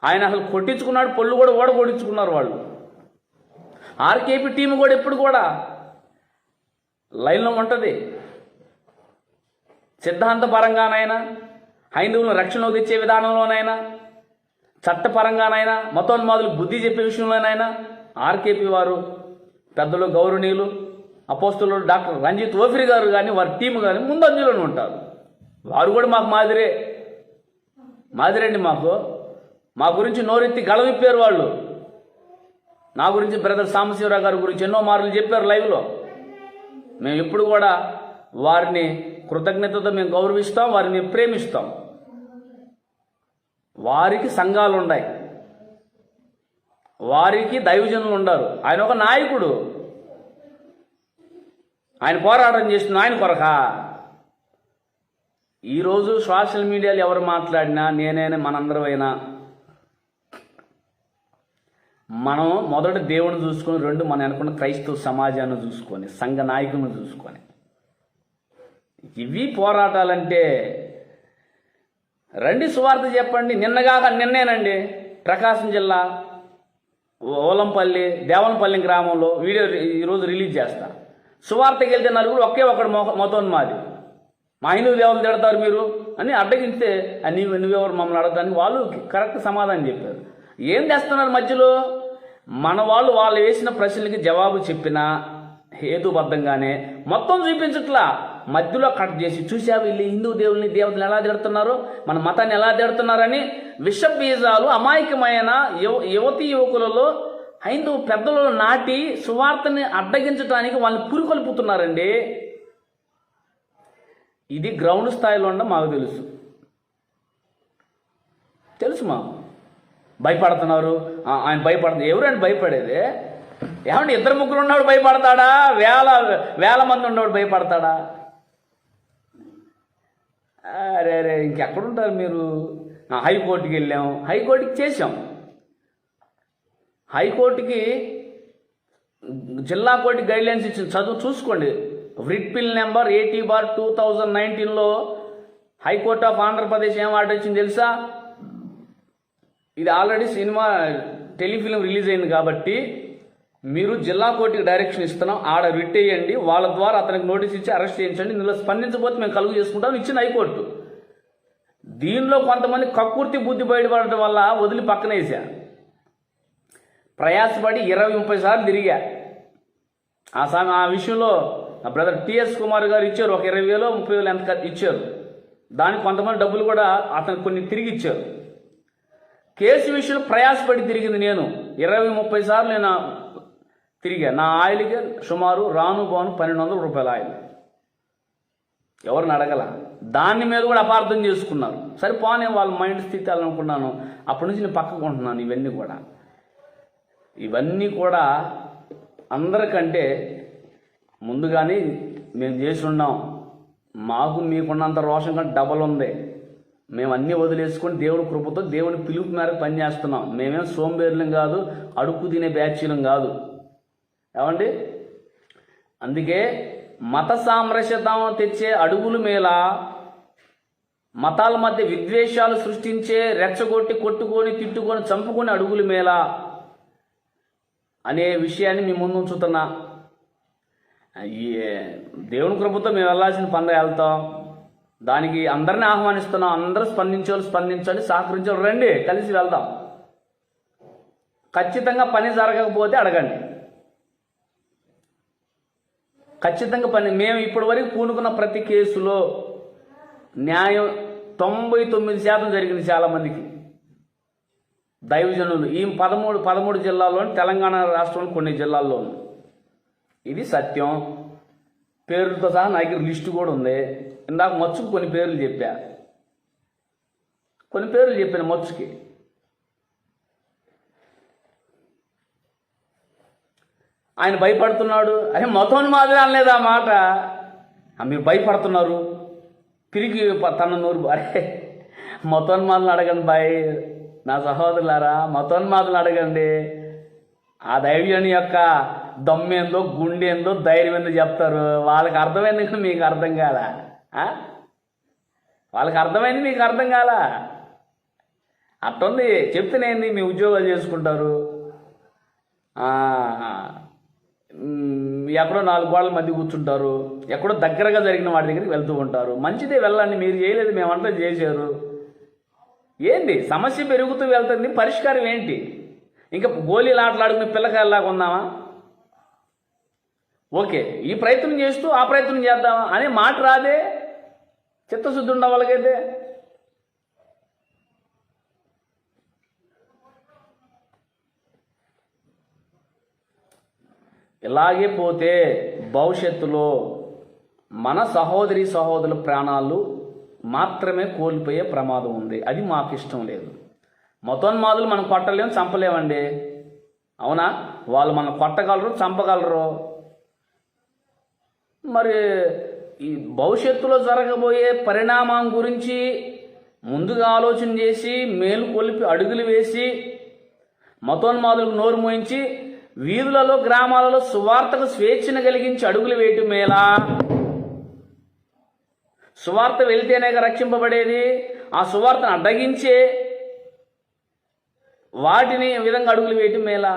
ఆయన అసలు కొట్టించుకున్నాడు, పళ్ళు కూడా కొట్టించుకున్నారు వాళ్ళు. ఆర్కేపీ టీం కూడా ఎప్పుడు కూడా లైన్లో ఉంటుంది. సిద్ధాంతపరంగానైనా, హైందవులను రక్షణలోకి తెచ్చే విధానంలోనైనా, చట్టపరంగానైనా, మతోన్మాదులు బుద్ధి చెప్పే విషయంలోనైనా ఆర్కేపీ వారు పెద్దలు, గౌరవనీయులు, అపోస్తులు డాక్టర్ రంజిత్ ఓఫిరి గారు కానీ వారి టీం కానీ ముందంజలోనే ఉంటారు. వారు కూడా మాకు మాదిరండి. మా గురించి నోరెత్తి గళవిప్పారు వాళ్ళు. నా గురించి బ్రదర్ సాంబశివరావు గారి గురించి ఎన్నో మార్లు చెప్పారు లైవ్లో. మేము ఎప్పుడు కూడా వారిని కృతజ్ఞతతో మేము గౌరవిస్తాం, వారిని ప్రేమిస్తాం. వారికి సంఘాలు ఉన్నాయి, వారికి దైవజనులు ఉండరు. ఆయన ఒక నాయకుడు, ఆయన పోరాటం చేస్తున్న ఆయన కొరక. ఈరోజు సోషల్ మీడియాలో ఎవరు మాట్లాడినా, నేనైనా మనందరమైనా మనం మొదట దేవుని చూసుకొని, రెండు మనం అనుకున్న క్రైస్తవ సమాజాన్ని చూసుకొని, సంఘ నాయకులను చూసుకొని, ఇవి పోరాటాలంటే రండి సువార్త చెప్పండి. నిన్నేనండి ప్రకాశం జిల్లా ఓలంపల్లి దేవనపల్లి గ్రామంలో వీడియో ఈరోజు రిలీజ్ చేస్తా. సువార్తకి వెళ్తే నలుగురు ఒకడు మతోన్మాది, మా హిందూ దేవులు తిడతారు మీరు అని అడ్డగిస్తే నువ్వెవరు మమ్మల్ని అడగడానికి వాళ్ళు కరెక్ట్ సమాధానం చెప్పారు. ఏం చేస్తున్నారు మధ్యలో? మన వాళ్ళు వేసిన ప్రశ్నలకి జవాబు చెప్పినా హేతుబద్ధంగానే మొత్తం చూపించట్లా, మధ్యలో కట్ చేసి చూసావు వీళ్ళు హిందూ దేవుల్ని దేవతలు ఎలా తిడుతున్నారో, మన మతాన్ని ఎలా తిడుతున్నారని విష బీజాలు అమాయకమైన యువతీ యువకులలో హైందవ పెద్దలలో నాటి సువార్తని అడ్డగించడానికి వాళ్ళని పురికొల్పుతున్నారండి. ఇది గ్రౌండ్ స్థాయిలో ఉండ మాకు తెలుసు మాకు. భయపడుతున్నారు, ఆయన ఎవరండి భయపడేది? ఏమంటే ఇద్దరు ముగ్గురు ఉన్నవాడు భయపడతాడా? వేల మంది ఉన్నవాడు భయపడతాడా? అరే ఇంకెక్కడుంటారు మీరు? హైకోర్టుకి వెళ్ళాం, హైకోర్టుకి చేసాం, హైకోర్టుకి జిల్లా కోర్టు గైడ్లైన్స్ ఇచ్చింది, చదువు చూసుకోండి. రిట్ పిల్ నెంబర్ 80/2019లో హైకోర్టు ఆఫ్ ఆంధ్రప్రదేశ్ ఏం ఆర్డర్ ఇచ్చింది తెలుసా? ఇది ఆల్రెడీ సినిమా టెలిఫిలిం రిలీజ్ అయింది కాబట్టి మీరు జిల్లా కోర్టుకి డైరెక్షన్ ఇస్తున్నాం, ఆడ రిట్ వేయండి, వాళ్ళ ద్వారా అతనికి నోటీస్ ఇచ్చి అరెస్ట్ చేయించండి, ఇందులో స్పందించబోతే మేము కలుగు చేసుకుంటాం ఇచ్చిన హైకోర్టు. దీనిలో కొంతమంది కక్కుర్తి బుద్ధి బయటపడటం వల్ల వదిలి పక్కన వేసా. ప్రయాసపడి 20-30 సార్లు తిరిగా. ఆ విషయంలో నా బ్రదర్ టిఎస్ కుమార్ గారు ఇచ్చారు, ఒక 20,000 30,000 ఎంత ఇచ్చారు. దానికి కొంతమంది డబ్బులు కూడా అతను కొన్ని తిరిగి ఇచ్చారు. కేసు విషయంలో ప్రయాసపడి తిరిగింది నేను 20-30 సార్లు నేను తిరిగా. నా ఆయిల్కి సుమారు రాను బాను 1,200 రూపాయల ఆయిల్. ఎవరిని అడగల. దాని మీద కూడా అపార్థం చేసుకున్నారు. సరే పోనీ వాళ్ళ మైండ్ స్థితి అనుకున్నాను. అప్పటి నుంచి నేను పక్కకు ఉంటున్నాను. ఇవన్నీ కూడా అందరికంటే ముందుగానే మేము చేసి ఉన్నాం. మాకు మీకున్నంత రోషం కంటే డబల్ ఉంది. మేము అన్నీ వదిలేసుకొని దేవుడి కృపతో దేవుని పిలుపు మేరకు పనిచేస్తున్నాం. మేమేం సోంబేర్లం కాదు, అడుక్కు తినే బ్యాచీలం కాదు. ఏమండి? అందుకే మత సామరస్యత తెచ్చే అడుగుల మీద, మతాల మధ్య విద్వేషాలు సృష్టించే, రెచ్చగొట్టి కొట్టుకొని తిట్టుకొని చంపుకొని అడుగుల మీద అనే విషయాన్ని మీ ముందు ఉంచుతున్నా. ఈ దేవుని కృపతో మేము వెళ్ళాల్సిన పనులు వెళ్తాం. దానికి అందరినీ ఆహ్వానిస్తున్నాం. అందరూ స్పందించాలి, సహకరించాలి. రండి కలిసి వెళ్దాం. ఖచ్చితంగా పని జరగకపోతే అడగండి. ఖచ్చితంగా మేము ఇప్పటి వరకు పూనుకున్న ప్రతి కేసులో న్యాయం 99% జరిగింది. చాలామందికి దైవజనులు ఈ 13 జిల్లాల్లోని, తెలంగాణ రాష్ట్రంలో కొన్ని జిల్లాల్లోనూ ఇది సత్యం. పేర్లతో సహా నా దగ్గర లిస్టు కూడా ఉంది. ఇందాక మచ్చుకు కొన్ని పేర్లు చెప్పాను మచ్చుకి. ఆయన భయపడుతున్నాడు. అరే మతోన్మాదులు అనలేదు ఆ మాట. మీరు భయపడుతున్నారు, పిరికి తన నోరు. అరే మతోన్మాదులు అడగండి బాయ్, నా సహోదరులారా, మతోన్మాదులు అడగండి. ఆ దైవ్యాన్ని యొక్క దమ్మేందో, గుండెందో, ధైర్యం ఏందో చెప్తారు. వాళ్ళకి అర్థమైంది కానీ మీకు అర్థం కాలా? వాళ్ళకి అర్థమైంది, మీకు అర్థం కాలా? అట్టుంది. చెప్తేనేంది, మీ ఉద్యోగాలు చేసుకుంటారు, ఎక్కడో 4 గోడల మధ్య కూర్చుంటారు, ఎక్కడో దగ్గరగా జరిగిన వాటి దగ్గరికి వెళ్తూ ఉంటారు. మంచిదే, వెళ్ళండి. మీరు చేయలేదు, మేమంతా చేశారు. ఏంటి సమస్య పెరుగుతూ వెళ్తుంది, పరిష్కారం ఏంటి? ఇంకా గోళీలు ఆటలాడుకునే పిల్లకాయలాగా ఉందామా? ఓకే, ఈ ప్రయత్నం చేస్తూ ఆ ప్రయత్నం చేద్దామా అనే మాట రాదే. చిత్తశుద్ధి ఉన్న వాళ్ళకైతే ఇలాగే పోతే భవిష్యత్తులో మన సహోదరుల ప్రాణాలు మాత్రమే కోల్పోయే ప్రమాదం ఉంది. అది మాకు ఇష్టం లేదు. మతోన్మాదులు మనం కొట్టలేము, చంపలేమండి. అవునా? వాళ్ళు మనం కొట్టగలరు, చంపగలరు. మరి ఈ భవిష్యత్తులో జరగబోయే పరిణామం గురించి ముందుగా ఆలోచన చేసి, మేలు కొలిపి అడుగులు వేసి, మతోన్మాదులకు నోరు మోయించి వీధులలో గ్రామాలలో సువార్తకు స్వేచ్ఛను కలిగించి అడుగులు వేయటం మేలా? సువార్త వెళ్తేనే రక్షింపబడేది. ఆ సువార్తను అడ్డగించే వాటిని ఈ విధంగా అడుగులు వేయటం మేలా?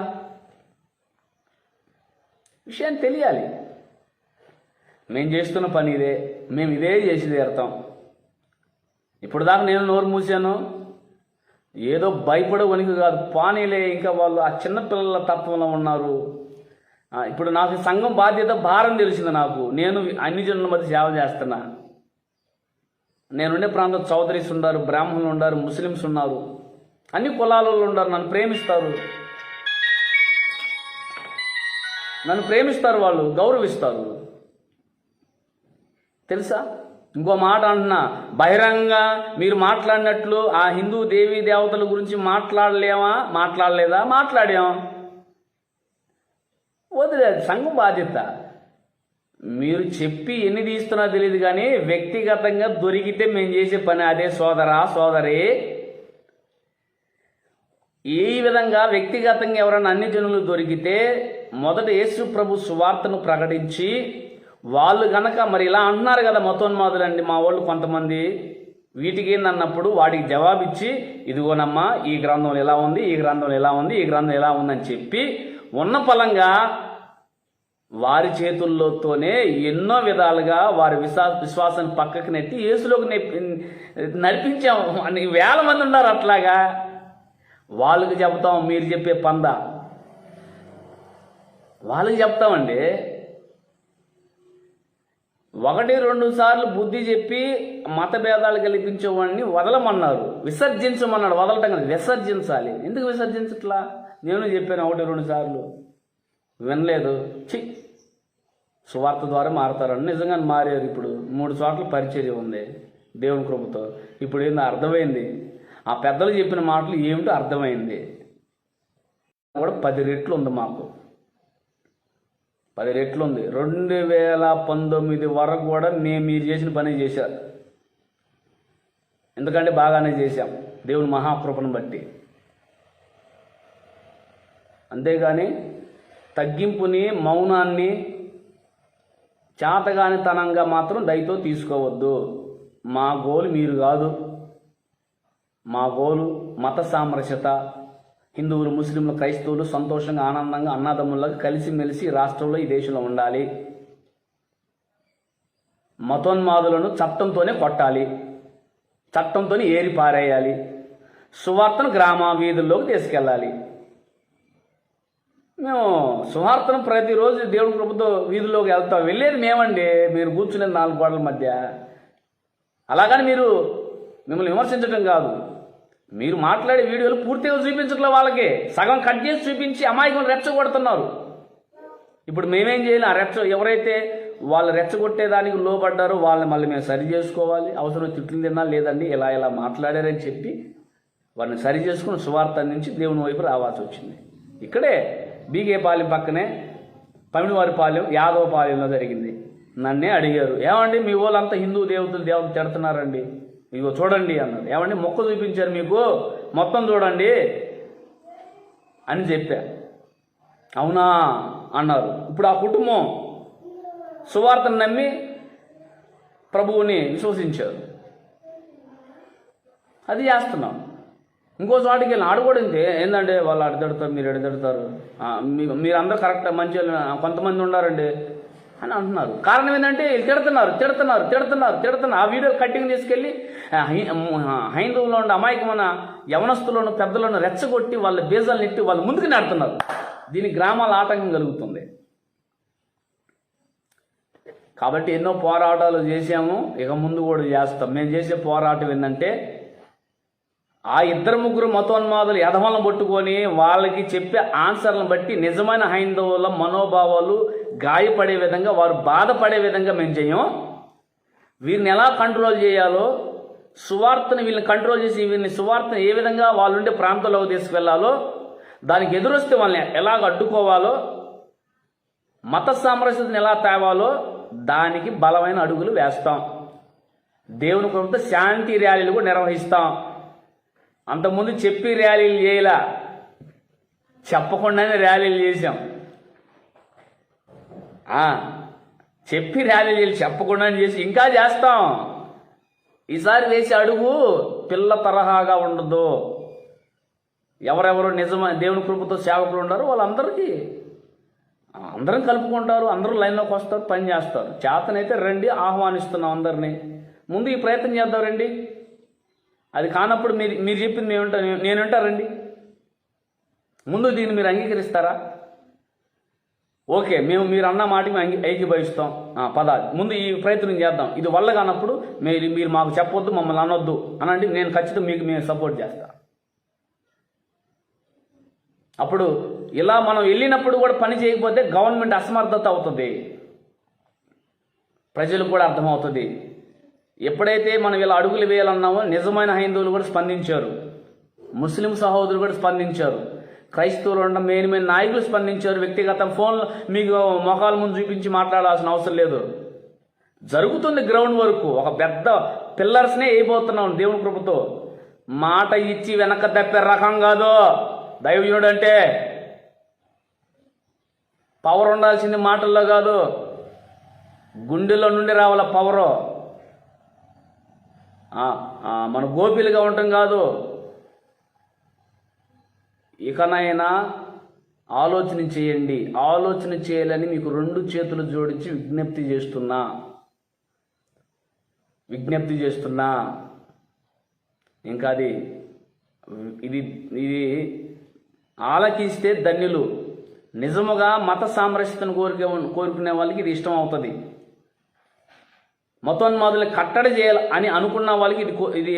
విషయాన్ని తెలియాలి. మేము చేస్తున్న పని ఇదే, మేము ఇదే చేసి తీరుతాం. ఇప్పుడు దాకా నేను నోరు మూసాను, ఏదో భయపడే వణికి కాదు, పానీలే, ఇంకా వాళ్ళు ఆ చిన్నపిల్లల తత్వంలో ఉన్నారు. ఇప్పుడు నాకు సంఘం బాధ్యత భారం తెలిసింది. నాకు నేను అన్ని జనుల మధ్య సేవ చేస్తున్నా. నేనుండే ప్రాంతం చౌదరీస్ ఉన్నారు, బ్రాహ్మణులు ఉన్నారు, ముస్లిమ్స్ ఉన్నారు, అన్ని కులాలలో ఉన్నారు. నన్ను ప్రేమిస్తారు, వాళ్ళు గౌరవిస్తారు. తెలుసా? ఇంకో మాట అంటున్నా, బహిరంగ మీరు మాట్లాడినట్లు ఆ హిందూ దేవీ దేవతల గురించి మాట్లాడలేదా? మాట్లాడాం. వదిలేదు, సంఘం బాధ్యత. మీరు చెప్పి ఎన్ని తీస్తున్నా తెలియదు, కానీ వ్యక్తిగతంగా దొరికితే మేము చేసే పని అదే. సోదరా సోదరి, ఈ విధంగా వ్యక్తిగతంగా ఎవరైనా అన్ని జనులు దొరికితే మొదట యేసు ప్రభు సువార్తను ప్రకటించి, వాళ్ళు గనక మరి ఇలా అంటున్నారు కదా మతోన్మాదులండి మా వాళ్ళు కొంతమంది, వీటికి ఏందన్నప్పుడు వాటికి జవాబిచ్చి, ఇదిగోనమ్మా ఈ గ్రంథంలో ఎలా ఉంది, ఈ గ్రంథంలో ఎలా ఉంది, ఈ గ్రంథం ఎలా ఉందని చెప్పి ఉన్న ఫలంగా వారి చేతుల్లోతోనే ఎన్నో విధాలుగా వారి విశ్వాసాన్ని పక్కకి నెట్టి యేసులోకి నడిపించాము. వేల మంది ఉన్నారు అట్లాగా. వాళ్ళకి చెప్తాం మీరు చెప్పే పంద, వాళ్ళకి చెప్తామండి. 1-2 సార్లు బుద్ధి చెప్పి మత భేదాలు కల్పించేవాడిని వదలమన్నారు, విసర్జించమన్నాడు. వదలటం కదా, విసర్జించాలి. ఎందుకు విసర్జించట్లా? నేను చెప్పాను 1-2 సార్లు, వినలేదు. సువార్త ద్వారా మారతారని నిజంగా మారారు. ఇప్పుడు 3 చోట్ల పరిచర్య ఉంది దేవుని కృపతో. ఇప్పుడు ఏందో అర్థమైంది, ఆ పెద్దలు చెప్పిన మాటలు ఏమిటో అర్థమైంది. కూడా 10 రెట్లు ఉంది, మాకు 10 రెట్లు ఉంది. 2019 వరకు కూడా మీరు చేసిన పని చేశారు. ఎందుకంటే బాగానే చేశాం దేవుని మహాకృపను బట్టి. అంతేగాని తగ్గింపుని, మౌనాన్ని చేతగానితనంగా మాత్రం దయతో తీసుకోవద్దు. మా గోలు మీరు కాదు. మా గోలు మత సామరస్యత. హిందువులు, ముస్లింలు, క్రైస్తవులు సంతోషంగా, ఆనందంగా, అన్నదమ్ములకు కలిసిమెలిసి రాష్ట్రంలో, ఈ దేశంలో ఉండాలి. మతోన్మాదులను చట్టంతోనే కొట్టాలి, చట్టంతోనే ఏరి పారేయాలి. సువార్తను గ్రామ వీధుల్లోకి తీసుకెళ్ళాలి. మేము సువార్తను ప్రతిరోజు దేవుడి కృపతో వీధుల్లోకి వెళ్తాం. వెళ్ళేది మేమండి, మీరు కూర్చునేది 4 గోడల మధ్య. అలాగని మిమ్మల్ని విమర్శించడం కాదు. మీరు మాట్లాడే వీడియోలు పూర్తిగా చూపించట్లే, వాళ్ళకి సగం కట్ చేసి చూపించి అమాయకులు రెచ్చగొడుతున్నారు. ఇప్పుడు మేమేం చేయాలి? ఆ ఎవరైతే వాళ్ళు రెచ్చగొట్టేదానికి లోపడ్డారో వాళ్ళని మళ్ళీ మేము సరి చేసుకోవాలి. అవసరం తిట్లు తిన్నా, లేదండి ఇలా మాట్లాడారని చెప్పి వారిని సరి చేసుకుని సువార్త నుంచి దేవుని వైపు రావాల్సి వచ్చింది. ఇక్కడే బీగేపాలెం పక్కనే పమిడివారిపాలెం, యాదవపాలెంలో జరిగింది. నన్నే అడిగారు, ఏమండి మీ వాళ్ళంతా హిందూ దేవతలు తిడుతున్నారండి, ఇగో చూడండి అన్నారు. ఏమండి మొక్క చూపించారు మీకు, మొత్తం చూడండి అని చెప్పా. అవునా అన్నారు. ఇప్పుడు ఆ కుటుంబం సువార్తను నమ్మి ప్రభువుని విశ్వసించారు. అది చేస్తున్నాం. ఇంకో చోటికి వెళ్ళి ఆడుకోవడానికి ఏంటంటే వాళ్ళు అడదడతారు, మీరు ఎడదడతారు, మీరందరూ కరెక్ట్ మంచి కొంతమంది ఉన్నారండి అని అంటున్నారు. కారణం ఏంటంటే తిడుతున్నారు. ఆ వీడియో కట్టింగ్ తీసుకెళ్ళి హైందవులో ఉండే అమాయకమైన యవనస్తులను, పెద్దలను రెచ్చగొట్టి వాళ్ళ బీజాలు నెట్టి వాళ్ళు ముందుకు నెడుతున్నారు. దీనికి గ్రామాల ఆటంకం కలుగుతుంది. కాబట్టి ఎన్నో పోరాటాలు చేశాము, ఇక ముందు కూడా చేస్తాం. మేము చేసే పోరాటం ఏంటంటే ఆ 2-3 మతోన్మాదులు యధమలను పట్టుకొని వాళ్ళకి చెప్పే ఆన్సర్లను బట్టి నిజమైన హైందవుల మనోభావాలు గాయపడే విధంగా, వారు బాధపడే విధంగా మేము చేయం. వీరిని ఎలా కంట్రోల్ చేయాలో, వీళ్ళని కంట్రోల్ చేసి వీరిని సువార్తను ఏ విధంగా వాళ్ళుండే ప్రాంతంలోకి తీసుకువెళ్లాలో, దానికి ఎదురొస్తే వాళ్ళని ఎలాగ అడ్డుకోవాలో, మత సామరస్యతను ఎలా తేవాలో దానికి బలమైన అడుగులు వేస్తాం. దేవుని కృపతో శాంతి ర్యాలీలు కూడా నిర్వహిస్తాం. అంతకుముందు చెప్పి ర్యాలీలు చేయలా, చెప్పకుండానే ర్యాలీలు చేశాం. చెప్పి ర్యాలీలు చేసి చెప్పకుండానే చేసి ఇంకా చేస్తాం. ఈసారి వేసి అడుగు పిల్ల తరహాగా ఉండదు. ఎవరెవరు నిజమైన దేవుని కృపతో సేవకులు ఉన్నారో వాళ్ళందరికీ అందరం కలుపుకుంటారు, అందరూ లైన్లోకి వస్తారు, పని చేస్తారు. చేతనైతే రండి, ఆహ్వానిస్తున్నాం అందరినీ. ముందు ఈ ప్రయత్నం చేద్దాం రండి. అది కానప్పుడు మీరు చెప్పింది నేను వింటారండి. ముందు దీన్ని మీరు అంగీకరిస్తారా? ఓకే, మీరు అన్న మాటకి మేము ఐక్యభవిస్తాం, పద ముందు ఈ ప్రయత్నం చేద్దాం. ఇది వల్ల కానప్పుడు మీరు మాకు చెప్పొద్దు, మమ్మల్ని అనొద్దు అనండి. నేను ఖచ్చితంగా మేము సపోర్ట్ చేస్తా. అప్పుడు ఇలా మనం వెళ్ళినప్పుడు కూడా పని చేయకపోతే గవర్నమెంట్ అసమర్థత అవుతుంది, ప్రజలకు కూడా అర్థమవుతుంది. ఎప్పుడైతే మనం ఇలా అడుగులు వేయాలన్నామో నిజమైన హైందువులు కూడా స్పందించారు, ముస్లిం సహోదరులు కూడా స్పందించారు, క్రైస్తవులు ఉన్న మెయిన్ నాయకులు స్పందించారు. వ్యక్తిగత ఫోన్లు మీకు మొఖాల ముందు చూపించి మాట్లాడాల్సిన అవసరం లేదు. జరుగుతుంది గ్రౌండ్ వరకు. ఒక పెద్ద పిల్లర్స్నే వేయబోతున్నాం దేవుని కృపతో. మాట ఇచ్చి వెనక తప్పే రకం కాదు దైవజనుడు అంటే. పవర్ ఉండాల్సింది మాటల్లో కాదు, గుండెలో నుండి రావాల పవరు. మన గోపిలుగా ఉండటం కాదు. ఇకనైనా ఆలోచన చేయండి. ఆలోచన చేయాలని మీకు 2 చేతులు జోడించి విజ్ఞప్తి చేస్తున్నా. ఇంకా ఇది ఆలకిస్తే ధన్యులు. నిజముగా మత సామరస్యతను కోరుకునే వాళ్ళకి ఇది ఇష్టం అవుతుంది. మతోన్మాదుల్ని కట్టడి చేయాలి అని అనుకున్న వాళ్ళకి ఇది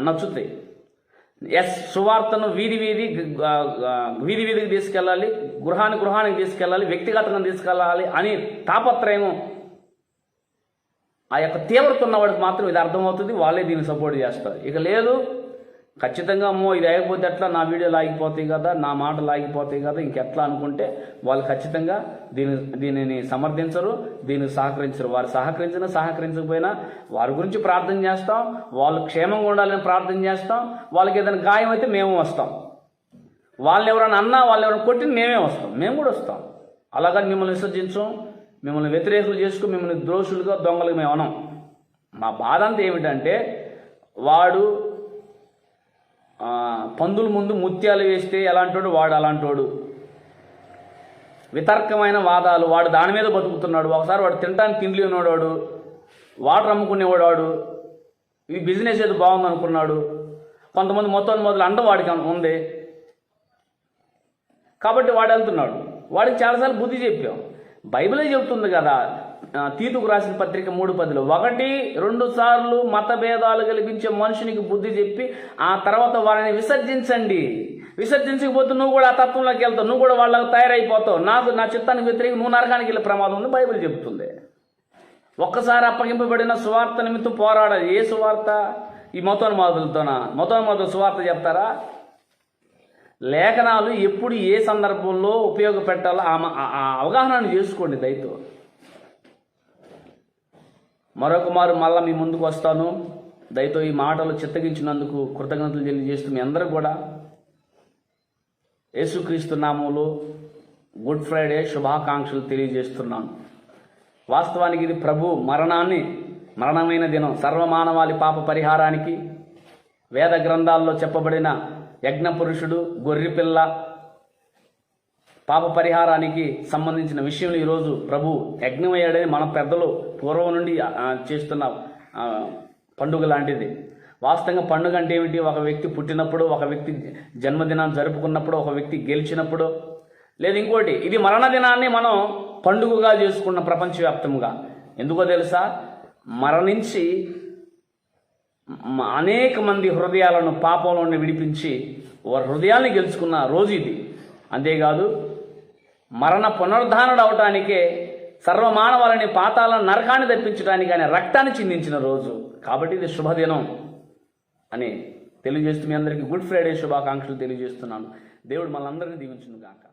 నచ్చుతాయి. సువార్తను వీధికి తీసుకెళ్ళాలి, గృహానికి తీసుకెళ్ళాలి, వ్యక్తిగతంగా తీసుకెళ్ళాలి అని తాపత్రయం ఆ యొక్క తీవ్రత ఉన్నవాడికి మాత్రం ఇది అర్థమవుతుంది. వాళ్ళే దీన్ని సపోర్ట్ చేస్తారు. ఇక లేదు, ఖచ్చితంగా ఇది అయిపోతే ఎట్లా, నా వీడియోలు ఆగిపోతాయి కదా, నా మాటలు ఆగిపోతాయి కదా, ఇంకెట్లా అనుకుంటే వాళ్ళు ఖచ్చితంగా దీనిని సమర్థించరు, దీనికి సహకరించరు. వారు సహకరించకపోయినా వారి గురించి ప్రార్థన చేస్తాం, వాళ్ళు క్షేమంగా ఉండాలని ప్రార్థన చేస్తాం. వాళ్ళకి ఏదైనా గాయం అయితే మేము వస్తాం. వాళ్ళని ఎవరైనా అన్నా, వాళ్ళు ఎవరైనా కొట్టిన మేమే వస్తాం, మేము కూడా వస్తాం. అలాగని మిమ్మల్ని విసర్జించం, మిమ్మల్ని వ్యతిరేకులు చేసుకుని మిమ్మల్ని ద్రోషులుగా దొంగలుగా మేము అనం. మా బాధ అంతా ఏమిటంటే, వాడు పందుల ముందు ముత్యాలు వేస్తే ఎలాంటోడు వాడు అలాంటోడు. వితర్కమైన వాదాలు, వాడు దాని మీద బతుకుతున్నాడు. ఒకసారి వాడు తినడానికి తిండి ఉన్నవాడు, వాటర్ అమ్ముకునేవాడు, ఈ బిజినెస్ ఏదో బాగుంది అనుకున్నాడు. కొంతమంది మొదలు అండ వాడికి ఉంది కాబట్టి వాడు వెళ్తున్నాడు. వాడికి చాలాసార్లు బుద్ధి చెప్పాం. బైబిలే చెబుతుంది కదా, తీతుకు రాసిన పత్రిక 3:10 1-2 సార్లు మత భేదాలు కల్పించే మనుషునికి బుద్ధి చెప్పి ఆ తర్వాత వారిని విసర్జించకపోతే నువ్వు కూడా ఆ తత్వంలోకి వెళ్తావు, నువ్వు కూడా వాళ్ళకి తయారైపోతావు. నా చిత్తానికి వ్యతిరేకంగా నువ్వు నరకానికి వెళ్ళే ప్రమాదం ఉంది బైబిల్ చెబుతుంది. ఒక్కసారి అప్పగింపబడిన సువార్త నిమిత్తం పోరాడాలి. ఏ సువార్త? ఈ మతోన్మాదుల సువార్త చెప్తారా? లేఖనాలు ఎప్పుడు ఏ సందర్భంలో ఉపయోగపెట్టాలో ఆ అవగాహనను చేసుకోండి దయతో. మరొకమారు మళ్ళీ మీ ముందుకు వస్తాను. దయతో ఈ మాటలు చిత్తగించినందుకు కృతజ్ఞతలు తెలియజేస్తూ మీ అందరూ కూడా యేసుక్రీస్తు నామములో గుడ్ ఫ్రైడే శుభాకాంక్షలు తెలియజేస్తున్నాను. వాస్తవానికి ఇది ప్రభు మరణమైన దినం. సర్వమానవాళి పాప పరిహారానికి వేద గ్రంథాల్లో చెప్పబడిన యజ్ఞపురుషుడు, గొర్రెపిల్ల పాప పరిహారానికి సంబంధించిన విషయంలో ఈరోజు ప్రభు యజ్ఞమయ్యాడని మన పెద్దలు పూర్వం నుండి చేస్తున్న పండుగ లాంటిది. వాస్తవంగా పండుగ అంటే ఏమిటి? ఒక వ్యక్తి పుట్టినప్పుడు, ఒక వ్యక్తి జన్మదినాన్ని జరుపుకున్నప్పుడు, ఒక వ్యక్తి గెలిచినప్పుడు, లేదు ఇంకోటి. ఇది మరణ దినాన్ని మనం పండుగగా చేసుకున్న ప్రపంచవ్యాప్తంగా. ఎందుకో తెలుసా? మరణించి అనేక మంది హృదయాలను పాపంలో నుండి విడిపించి వారి హృదయాన్ని గెలుచుకున్న రోజు ఇది. అంతేకాదు మరణ పునరుద్ధానుడు అవటానికే సర్వమానవాళిని పాతాల నరకాన్ని తప్పించడానికి ఆయన రక్తాన్ని చిందించిన రోజు. కాబట్టి ఇది శుభదినం అని తెలియజేస్తూ మీ అందరికీ గుడ్ ఫ్రైడే శుభాకాంక్షలు తెలియజేస్తున్నాను. దేవుడు మనందరినీ దీవించును గాక.